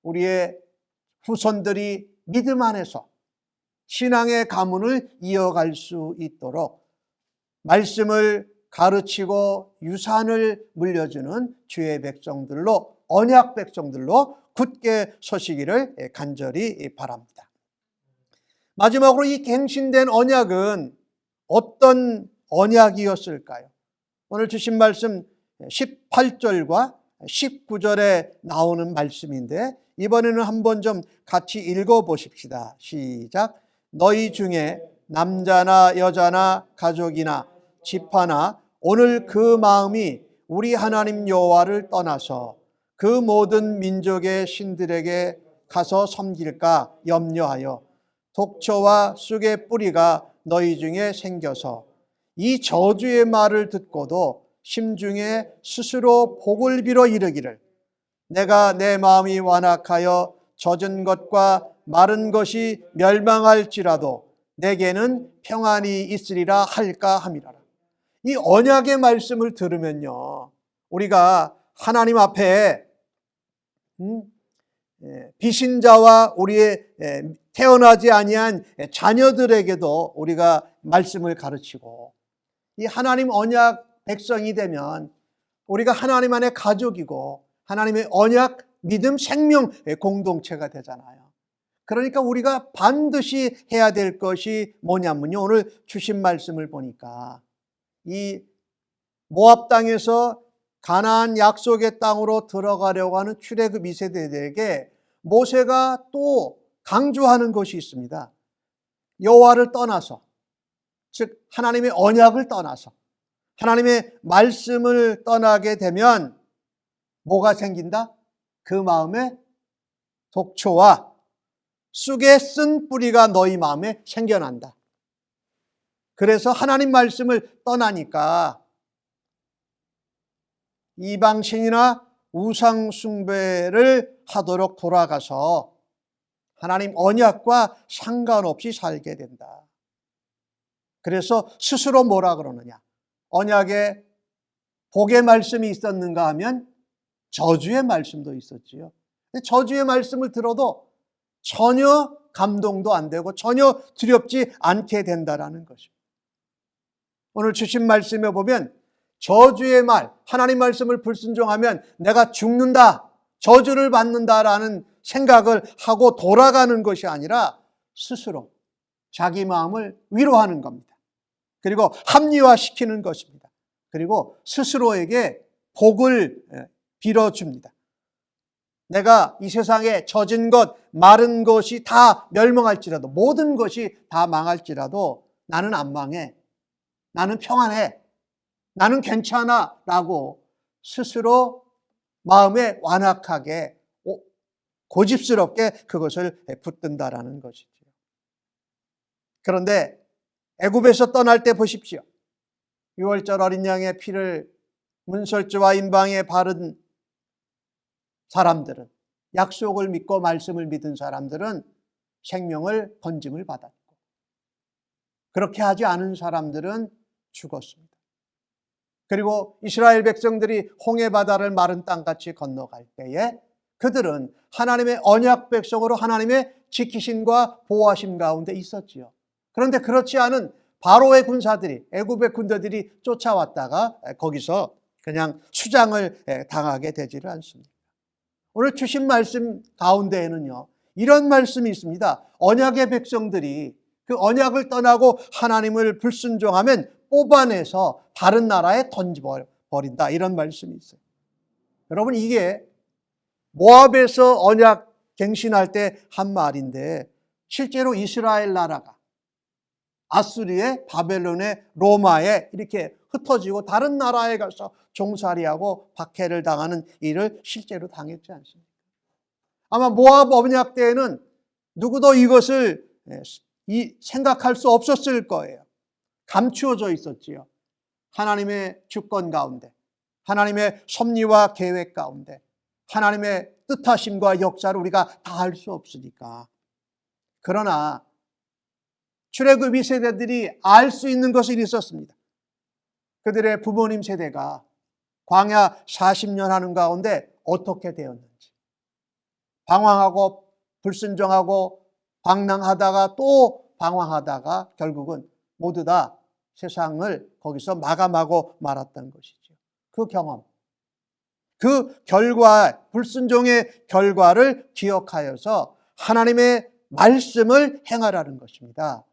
우리의 후손들이 믿음 안에서 신앙의 가문을 이어갈 수 있도록 말씀을 가르치고 유산을 물려주는 주의 백성들로, 언약 백성들로 굳게 서시기를 간절히 바랍니다. 마지막으로 이 갱신된 언약은 어떤 언약이었을까요? 오늘 주신 말씀 18절과 19절에 나오는 말씀인데 이번에는 한번 좀 같이 읽어보십시다. 시작. 너희 중에 남자나 여자나 가족이나 지파나 오늘 그 마음이 우리 하나님 여호와를 떠나서 그 모든 민족의 신들에게 가서 섬길까 염려하여 독초와 쑥의 뿌리가 너희 중에 생겨서 이 저주의 말을 듣고도 심중에 스스로 복을 빌어 이르기를 내가 내 마음이 완악하여 젖은 것과 마른 것이 멸망할지라도 내게는 평안이 있으리라 할까 함이라. 이 언약의 말씀을 들으면요, 우리가 하나님 앞에 비신자와 우리의 태어나지 아니한 자녀들에게도 우리가 말씀을 가르치고, 이 하나님 언약 백성이 되면 우리가 하나님 안에 가족이고 하나님의 언약 믿음 생명 공동체가 되잖아요. 그러니까 우리가 반드시 해야 될 것이 뭐냐면요, 오늘 주신 말씀을 보니까 이 모압 땅에서 가나안 약속의 땅으로 들어가려고 하는 출애굽 2세대들에게 모세가 또 강조하는 것이 있습니다. 여호와를 떠나서, 즉 하나님의 언약을 떠나서 하나님의 말씀을 떠나게 되면 뭐가 생긴다? 그 마음에 독초와 쑥에 쓴 뿌리가 너희 마음에 생겨난다. 그래서 하나님 말씀을 떠나니까 이방신이나 우상 숭배를 하도록 돌아가서 하나님 언약과 상관없이 살게 된다. 그래서 스스로 뭐라 그러느냐? 언약에 복의 말씀이 있었는가 하면 저주의 말씀도 있었지요. 저주의 말씀을 들어도 전혀 감동도 안 되고 전혀 두렵지 않게 된다라는 것입니다. 오늘 주신 말씀에 보면 저주의 말, 하나님 말씀을 불순종하면 내가 죽는다, 저주를 받는다라는 생각을 하고 돌아가는 것이 아니라 스스로 자기 마음을 위로하는 겁니다. 그리고 합리화시키는 것입니다. 그리고 스스로에게 복을 빌어줍니다. 내가 이 세상에 젖은 것, 마른 것이 다 멸망할지라도, 모든 것이 다 망할지라도 나는 안 망해, 나는 평안해, 나는 괜찮아 라고 스스로 마음에 완악하게 고집스럽게 그것을 붙든다라는 것이죠. 그런데 애굽에서 떠날 때 보십시오. 6월절 어린 양의 피를 문설주와 임방에 바른 사람들은, 약속을 믿고 말씀을 믿은 사람들은 생명을 건짐을 받았고, 그렇게 하지 않은 사람들은 죽었습니다. 그리고 이스라엘 백성들이 홍해바다를 마른 땅같이 건너갈 때에 그들은 하나님의 언약 백성으로 하나님의 지키심과 보호하심 가운데 있었지요. 그런데 그렇지 않은 바로의 군사들이, 애굽의 군대들이 쫓아왔다가 거기서 그냥 수장을 당하게 되지를 않습니다. 오늘 주신 말씀 가운데에는요, 이런 말씀이 있습니다. 언약의 백성들이 그 언약을 떠나고 하나님을 불순종하면 뽑아내서 다른 나라에 던져버린다, 이런 말씀이 있어요. 여러분, 이게 모압에서 언약 갱신할 때 한 말인데 실제로 이스라엘 나라가 아수리에, 바벨론에, 로마에 이렇게 흩어지고 다른 나라에 가서 종살이하고 박해를 당하는 일을 실제로 당했지 않습니까? 아마 모압 언약 때에는 누구도 이것을 생각할 수 없었을 거예요. 감추어져 있었지요. 하나님의 주권 가운데, 하나님의 섭리와 계획 가운데, 하나님의 뜻하심과 역사를 우리가 다 알 수 없으니까. 그러나 출애굽 2세대들이 알 수 있는 것이 있었습니다. 그들의 부모님 세대가 광야 40년 하는 가운데 어떻게 되었는지, 방황하고 불순종하고 방랑하다가 또 방황하다가 결국은 모두 다 세상을 거기서 마감하고 말았던 것이죠. 그 경험, 그 결과, 불순종의 결과를 기억하여서 하나님의 말씀을 행하라는 것입니다.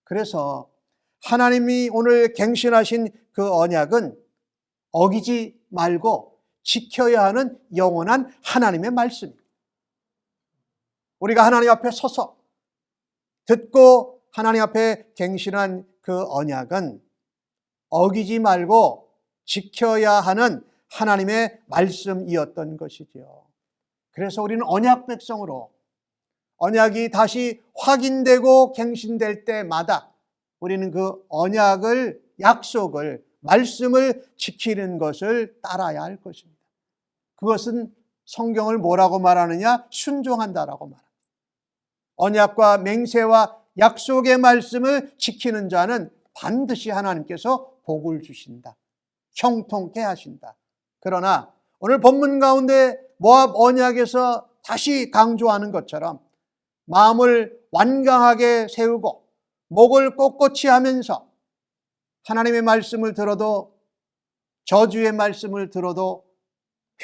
그래서 하나님이 오늘 갱신하신 그 언약은 어기지 말고 지켜야 하는 영원한 하나님의 말씀입니다. 우리가 하나님 앞에 서서 듣고 하나님 앞에 갱신한 그 언약은 어기지 말고 지켜야 하는 하나님의 말씀이었던 것이지요. 그래서 우리는 언약 백성으로 언약이 다시 확인되고 갱신될 때마다 우리는 그 언약을, 약속을, 말씀을 지키는 것을 따라야 할 것입니다. 그것은 성경을 뭐라고 말하느냐? 순종한다라고 말합니다. 언약과 맹세와 약속의 말씀을 지키는 자는 반드시 하나님께서 복을 주신다, 형통케 하신다. 그러나 오늘 본문 가운데 모압 언약에서 다시 강조하는 것처럼 마음을 완강하게 세우고 목을 꼿꼿이 하면서 하나님의 말씀을 들어도 저주의 말씀을 들어도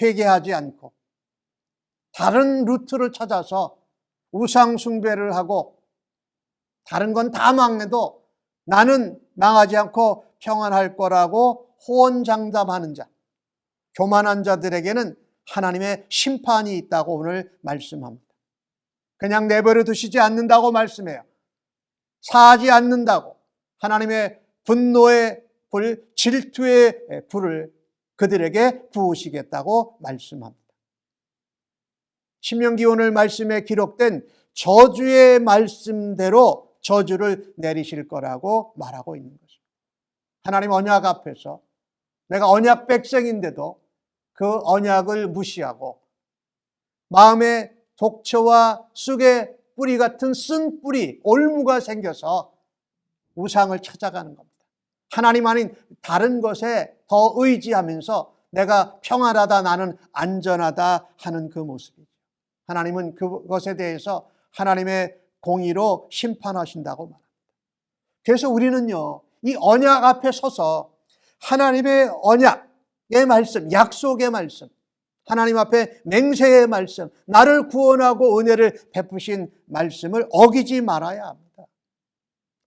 회개하지 않고 다른 루트를 찾아서 우상 숭배를 하고 다른 건 다 망해도 나는 망하지 않고 평안할 거라고 호언장담하는 자, 교만한 자들에게는 하나님의 심판이 있다고 오늘 말씀합니다. 그냥 내버려 두시지 않는다고 말씀해요. 사하지 않는다고 하나님의 분노의 불, 질투의 불을 그들에게 부으시겠다고 말씀합니다. 신명기 오늘 말씀에 기록된 저주의 말씀대로 저주를 내리실 거라고 말하고 있는 것입니다. 하나님 언약 앞에서 내가 언약 백성인데도 그 언약을 무시하고 마음에 독초와 쑥의 뿌리 같은 쓴 뿌리, 올무가 생겨서 우상을 찾아가는 겁니다. 하나님 아닌 다른 것에 더 의지하면서 내가 평안하다, 나는 안전하다 하는 그 모습이죠. 하나님은 그것에 대해서 하나님의 공의로 심판하신다고 말합니다. 그래서 우리는요, 이 언약 앞에 서서 하나님의 언약의 말씀, 약속의 말씀, 하나님 앞에 맹세의 말씀, 나를 구원하고 은혜를 베푸신 말씀을 어기지 말아야 합니다.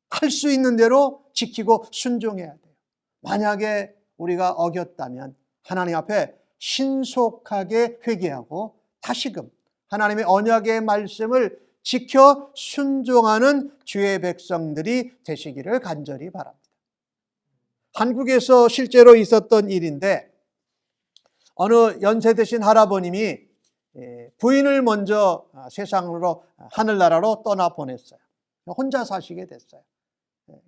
할 수 있는 대로 지키고 순종해야 돼요. 만약에 우리가 어겼다면 하나님 앞에 신속하게 회개하고 다시금 하나님의 언약의 말씀을 지켜 순종하는 주의 백성들이 되시기를 간절히 바랍니다. 한국에서 실제로 있었던 일인데 어느 연세 드신 할아버님이 부인을 먼저 세상으로 하늘나라로 떠나보냈어요. 혼자 사시게 됐어요.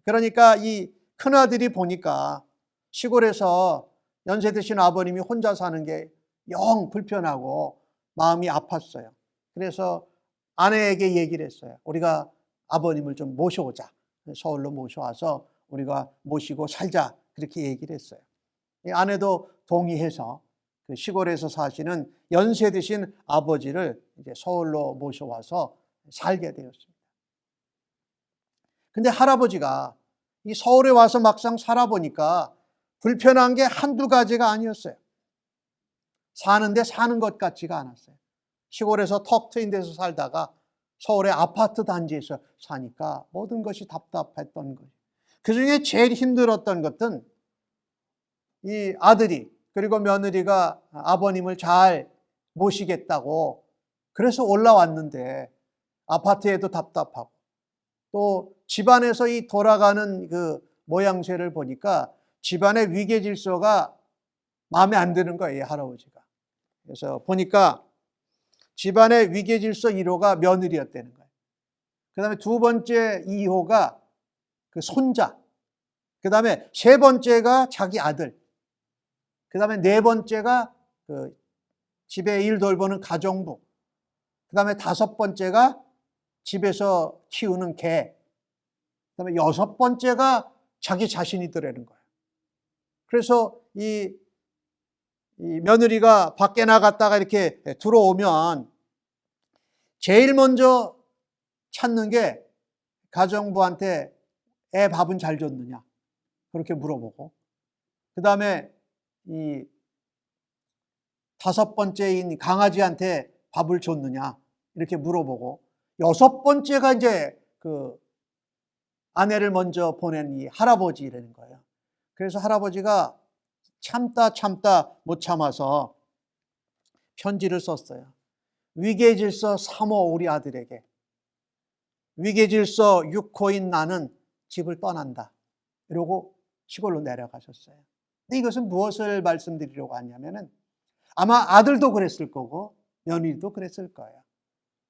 그러니까 이 큰아들이 보니까 시골에서 연세 드신 아버님이 혼자 사는 게 영 불편하고 마음이 아팠어요. 그래서 아내에게 얘기를 했어요. 우리가 아버님을 좀 모셔오자. 서울로 모셔와서 우리가 모시고 살자. 그렇게 얘기를 했어요. 아내도 동의해서 그 시골에서 사시는 연세 드신 아버지를 이제 서울로 모셔와서 살게 되었습니다. 근데 할아버지가 이 서울에 와서 막상 살아보니까 불편한 게 한두 가지가 아니었어요. 사는데 사는 것 같지가 않았어요. 시골에서 턱 트인 데서 살다가 서울의 아파트 단지에서 사니까 모든 것이 답답했던 거예요. 그 중에 제일 힘들었던 것은 이 아들이 그리고 며느리가 아버님을 잘 모시겠다고 그래서 올라왔는데 아파트에도 답답하고 또 집안에서 이 돌아가는 그 모양새를 보니까 집안의 위계 질서가 마음에 안 드는 거예요, 할아버지가. 그래서 보니까 집안의 위계 질서 1호가 며느리였다는 거예요. 그 다음에 두 번째 2호가 그 손자. 그 다음에 세 번째가 자기 아들. 그 다음에 네 번째가 그 집에 일 돌보는 가정부. 그 다음에 다섯 번째가 집에서 키우는 개. 그 다음에 여섯 번째가 자기 자신이더라는 거예요. 그래서 이 며느리가 밖에 나갔다가 이렇게 들어오면 제일 먼저 찾는 게 가정부한테 애 밥은 잘 줬느냐 그렇게 물어보고 그 다음에 이 다섯 번째인 강아지한테 밥을 줬느냐 이렇게 물어보고 여섯 번째가 이제 그 아내를 먼저 보낸 이 할아버지라는 거예요. 그래서 할아버지가 참다 못 참아서 편지를 썼어요. 위계질서 3호 우리 아들에게 위계질서 6호인 나는 집을 떠난다. 이러고 시골로 내려가셨어요. 근데 이것은 무엇을 말씀드리려고 하냐면은 아마 아들도 그랬을 거고 며느리도 그랬을 거예요.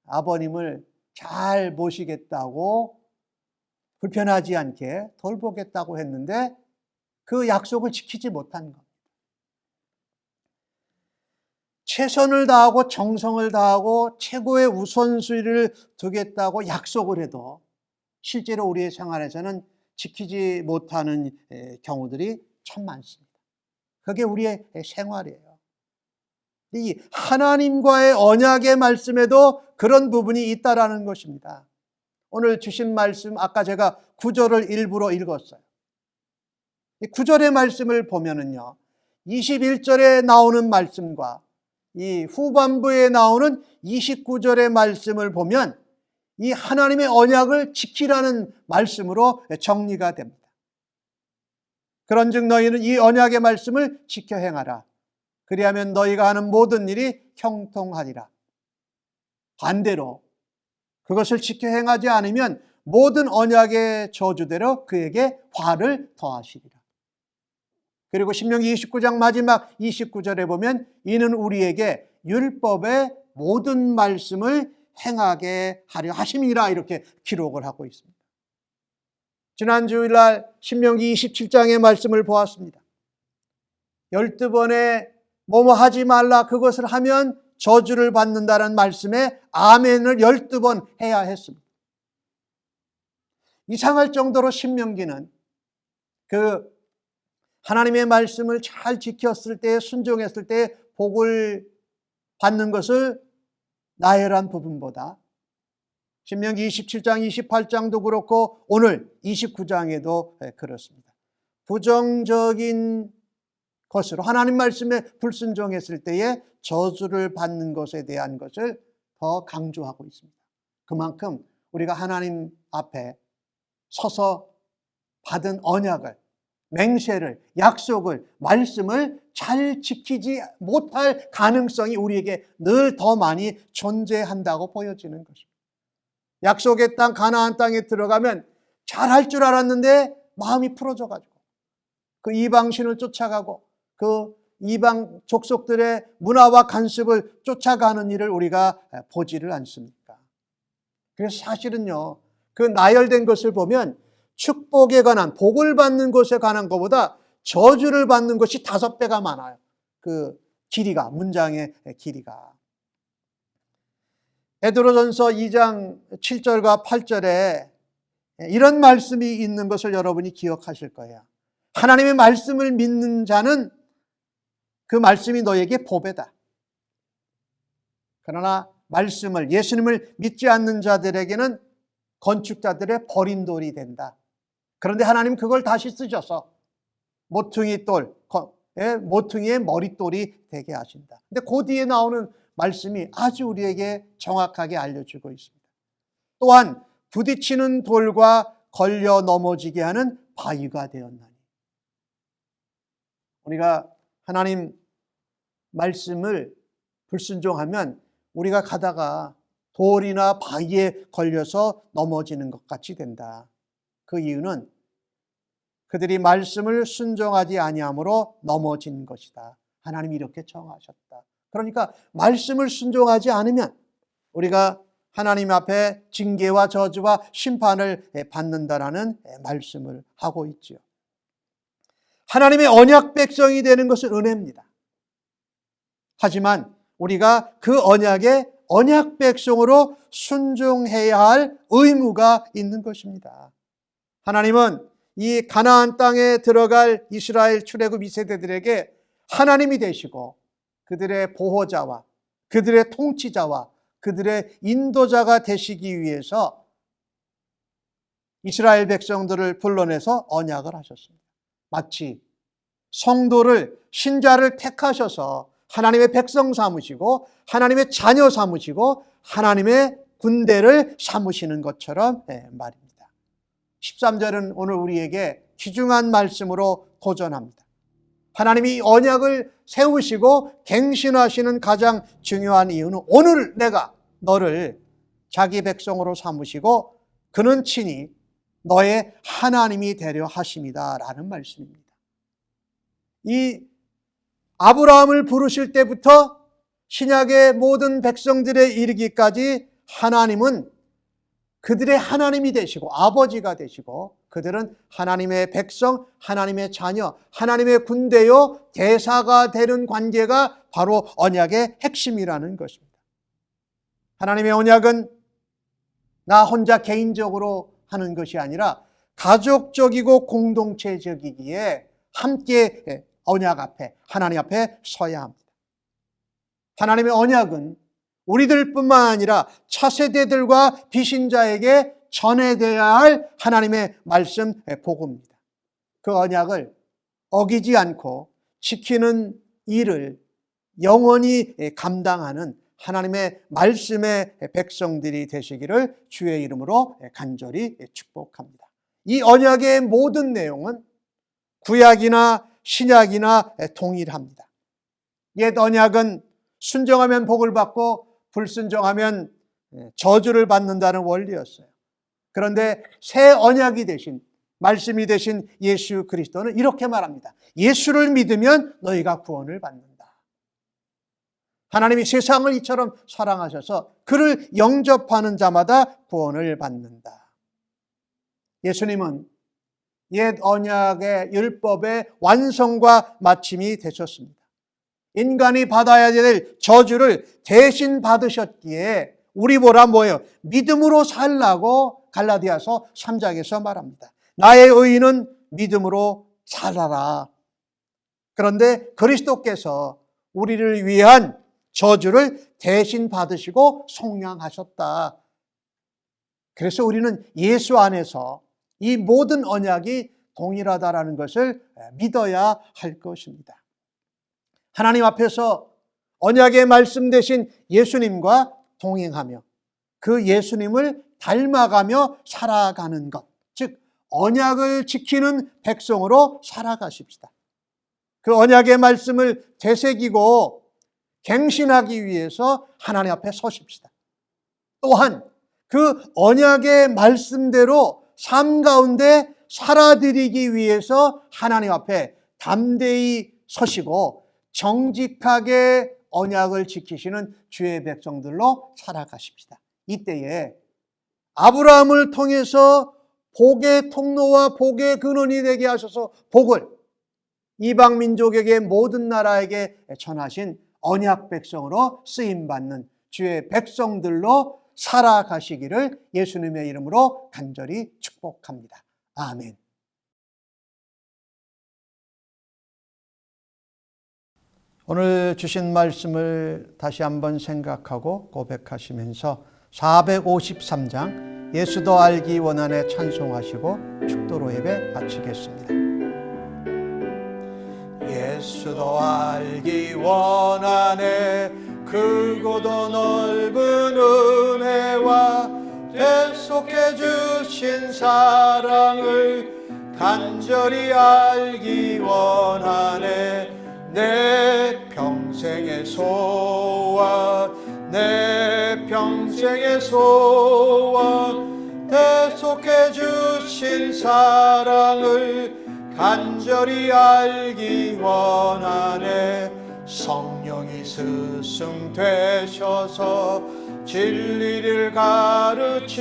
아버님을 잘 모시겠다고 불편하지 않게 돌보겠다고 했는데 그 약속을 지키지 못한 겁니다. 최선을 다하고 정성을 다하고 최고의 우선순위를 두겠다고 약속을 해도 실제로 우리의 생활에서는 지키지 못하는 경우들이 참 많습니다. 그게 우리의 생활이에요. 이 하나님과의 언약의 말씀에도 그런 부분이 있다라는 것입니다. 오늘 주신 말씀, 아까 제가 9절을 일부러 읽었어요. 이 9절의 말씀을 보면은요, 21절에 나오는 말씀과 이 후반부에 나오는 29절의 말씀을 보면 이 하나님의 언약을 지키라는 말씀으로 정리가 됩니다. 그런즉 너희는 이 언약의 말씀을 지켜 행하라. 그리하면 너희가 하는 모든 일이 형통하리라. 반대로 그것을 지켜 행하지 않으면 모든 언약의 저주대로 그에게 화를 더하시리라. 그리고 신명기 29장 마지막 29절에 보면 이는 우리에게 율법의 모든 말씀을 행하게 하려 하심이라 이렇게 기록을 하고 있습니다. 지난 주일날 신명기 27장의 말씀을 보았습니다. 12번에 뭐뭐 하지 말라, 그것을 하면 저주를 받는다는 말씀에 아멘을 12번 해야 했습니다. 이상할 정도로 신명기는 그 하나님의 말씀을 잘 지켰을 때, 순종했을 때 복을 받는 것을 나열한 부분보다 신명기 27장, 28장도 그렇고 오늘 29장에도 그렇습니다. 부정적인 것으로 하나님 말씀에 불순종했을 때에 저주를 받는 것에 대한 것을 더 강조하고 있습니다. 그만큼 우리가 하나님 앞에 서서 받은 언약을, 맹세를, 약속을, 말씀을 잘 지키지 못할 가능성이 우리에게 늘 더 많이 존재한다고 보여지는 것입니다. 약속의 땅 가나안 땅에 들어가면 잘할 줄 알았는데 마음이 풀어져가지고 그 이방신을 쫓아가고 그 이방 족속들의 문화와 간습을 쫓아가는 일을 우리가 보지를 않습니까? 그래서 사실은요, 그 나열된 것을 보면 축복에 관한, 복을 받는 것에 관한 것보다 저주를 받는 것이 5배가 많아요. 그 길이가, 문장의 길이가. 베드로전서 2장 7절과 8절에 이런 말씀이 있는 것을 여러분이 기억하실 거예요. 하나님의 말씀을 믿는 자는 그 말씀이 너에게 보배다. 그러나 말씀을, 예수님을 믿지 않는 자들에게는 건축자들의 버린 돌이 된다. 그런데 하나님 그걸 다시 쓰셔서 모퉁이 돌, 모퉁이의 머릿돌이 되게 하신다. 근데 그 뒤에 나오는 말씀이 아주 우리에게 정확하게 알려주고 있습니다. 또한 부딪히는 돌과 걸려 넘어지게 하는 바위가 되었나니. 우리가 하나님 말씀을 불순종하면 우리가 가다가 돌이나 바위에 걸려서 넘어지는 것 같이 된다. 그 이유는 그들이 말씀을 순종하지 아니함으로 넘어진 것이다. 하나님이 이렇게 정하셨다. 그러니까 말씀을 순종하지 않으면 우리가 하나님 앞에 징계와 저주와 심판을 받는다라는 말씀을 하고 있지요. 하나님의 언약 백성이 되는 것은 은혜입니다. 하지만 우리가 그 언약의 언약 백성으로 순종해야 할 의무가 있는 것입니다. 하나님은 이 가나안 땅에 들어갈 이스라엘 출애굽 2세대들에게 하나님이 되시고 그들의 보호자와 그들의 통치자와 그들의 인도자가 되시기 위해서 이스라엘 백성들을 불러내서 언약을 하셨습니다. 마치 성도를, 신자를 택하셔서 하나님의 백성 삼으시고 하나님의 자녀 삼으시고 하나님의 군대를 삼으시는 것처럼 말입니다. 13절은 오늘 우리에게 귀중한 말씀으로 도전합니다. 하나님이 언약을 세우시고 갱신하시는 가장 중요한 이유는 오늘 내가 너를 자기 백성으로 삼으시고 그는 친히 너의 하나님이 되려 하심이다 라는 말씀입니다. 이 아브라함을 부르실 때부터 신약의 모든 백성들에 이르기까지 하나님은 그들의 하나님이 되시고 아버지가 되시고 그들은 하나님의 백성, 하나님의 자녀, 하나님의 군대요 대사가 되는 관계가 바로 언약의 핵심이라는 것입니다. 하나님의 언약은 나 혼자 개인적으로 하는 것이 아니라 가족적이고 공동체적이기에, 함께 언약 앞에, 하나님 앞에 서야 합니다. 하나님의 언약은 우리들뿐만 아니라 차세대들과 비신자에게 전해져야 할 하나님의 말씀 복음입니다. 그 언약을 어기지 않고 지키는 일을 영원히 감당하는 하나님의 말씀의 백성들이 되시기를 주의 이름으로 간절히 축복합니다. 이 언약의 모든 내용은 구약이나 신약이나 동일합니다. 옛 언약은 순종하면 복을 받고 불순종하면 저주를 받는다는 원리였어요. 그런데 새 언약이 되신, 말씀이 되신 예수 그리스도는 이렇게 말합니다. 예수를 믿으면 너희가 구원을 받는다. 하나님이 세상을 이처럼 사랑하셔서 그를 영접하는 자마다 구원을 받는다. 예수님은 옛 언약의 율법의 완성과 마침이 되셨습니다. 인간이 받아야 될 저주를 대신 받으셨기에 우리보라 뭐예요? 믿음으로 살라고 갈라디아서 3장에서 말합니다. 나의 의인은 믿음으로 살아라. 그런데 그리스도께서 우리를 위한 저주를 대신 받으시고 속량하셨다. 그래서 우리는 예수 안에서 이 모든 언약이 동일하다라는 것을 믿어야 할 것입니다. 하나님 앞에서 언약의 말씀 대신 예수님과 동행하며 그 예수님을 닮아가며 살아가는 것, 즉 언약을 지키는 백성으로 살아가십시다. 그 언약의 말씀을 되새기고 갱신하기 위해서 하나님 앞에 서십시다. 또한 그 언약의 말씀대로 삶 가운데 살아드리기 위해서 하나님 앞에 담대히 서시고 정직하게 언약을 지키시는 주의 백성들로 살아가십시다. 이때에 아브라함을 통해서 복의 통로와 복의 근원이 되게 하셔서 복을 이방 민족에게 모든 나라에게 전하신 언약 백성으로 쓰임받는 주의 백성들로 살아가시기를 예수님의 이름으로 간절히 축복합니다. 아멘. 오늘 주신 말씀을 다시 한번 생각하고 고백하시면서 453장 예수도 알기 원하네 찬송하시고 축도로 예배 마치겠습니다. 예수도 알기 원하네 크고도 넓은 은혜와 계속해 주신 사랑을 간절히 알기 원하네 내 평생의 소원 내 평생의 소원 계속해 주신 사랑을 간절히 알기 원하네 성령이 스승 되셔서 진리를 가르치시고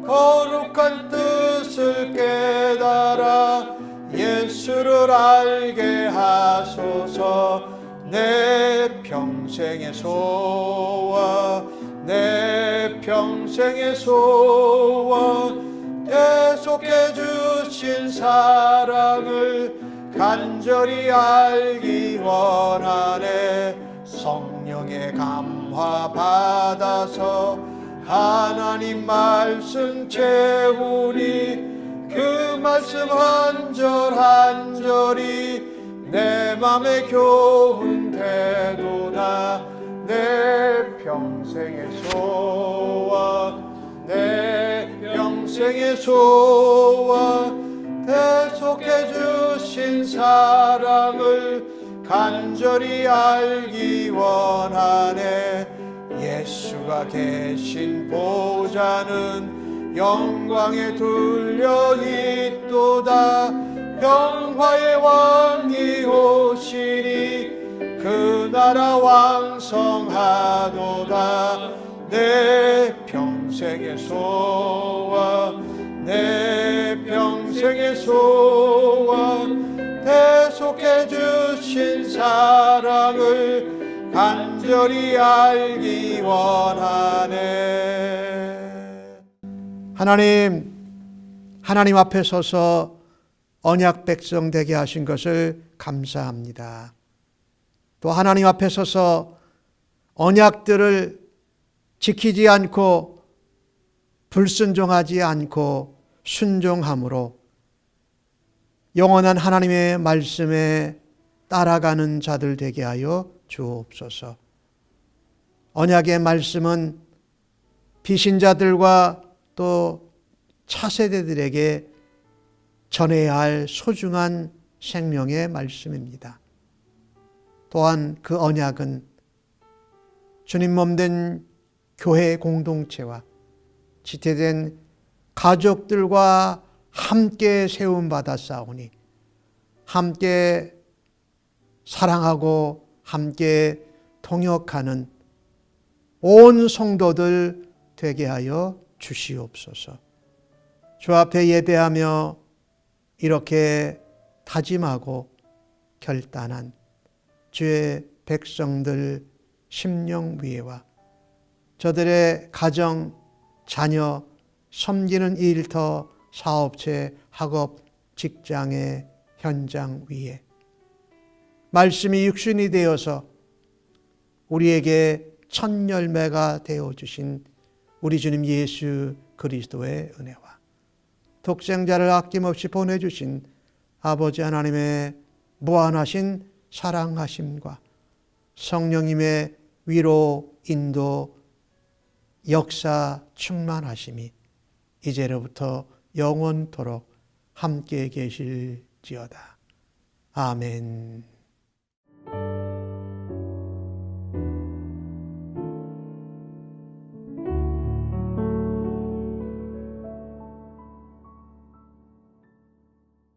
거룩한 뜻을 깨달아 예수를 알게 하소서 내 평생의 소원 내 평생의 소원 계속해 주신 사랑을 간절히 알기 원하네 성령의 감화 받아서 하나님 말씀 채우니 그 말씀 한 절 한 절이 내 맘에 교훈 되도다 내 평생의 소원 내 평생의 소원 계속해 주신 사랑을 간절히 알기 원하네 예수가 계신 보좌는 영광에 둘려 있도다 평화의 왕이 오시니 그 나라 왕성하도다 내 평생의 소원 내 평생의 소원 계속해 주신 사랑을 간절히 알기 원하네 하나님 앞에 서서 언약 백성 되게 하신 것을 감사합니다. 또 하나님 앞에 서서 언약들을 지키지 않고 불순종하지 않고 순종함으로 영원한 하나님의 말씀에 따라가는 자들 되게 하여 주옵소서. 언약의 말씀은 비신자들과 또 차세대들에게 전해야 할 소중한 생명의 말씀입니다. 또한 그 언약은 주님 몸된 교회 공동체와 지체된 가족들과 함께 세움받아 싸우니 함께 사랑하고 함께 통역하는 온 성도들 되게 하여 주시옵소서. 주 앞에 예배하며 이렇게 다짐하고 결단한 주의 백성들 심령 위에와 저들의 가정, 자녀, 섬기는 일터, 사업체, 학업, 직장의 현장 위에 말씀이 육신이 되어서 우리에게 첫 열매가 되어주신 우리 주님 예수 그리스도의 은혜와 독생자를 아낌없이 보내주신 아버지 하나님의 무한하신 사랑하심과 성령님의 위로, 인도, 역사 충만하심이 이제로부터 영원토록 함께 계실지어다. 아멘.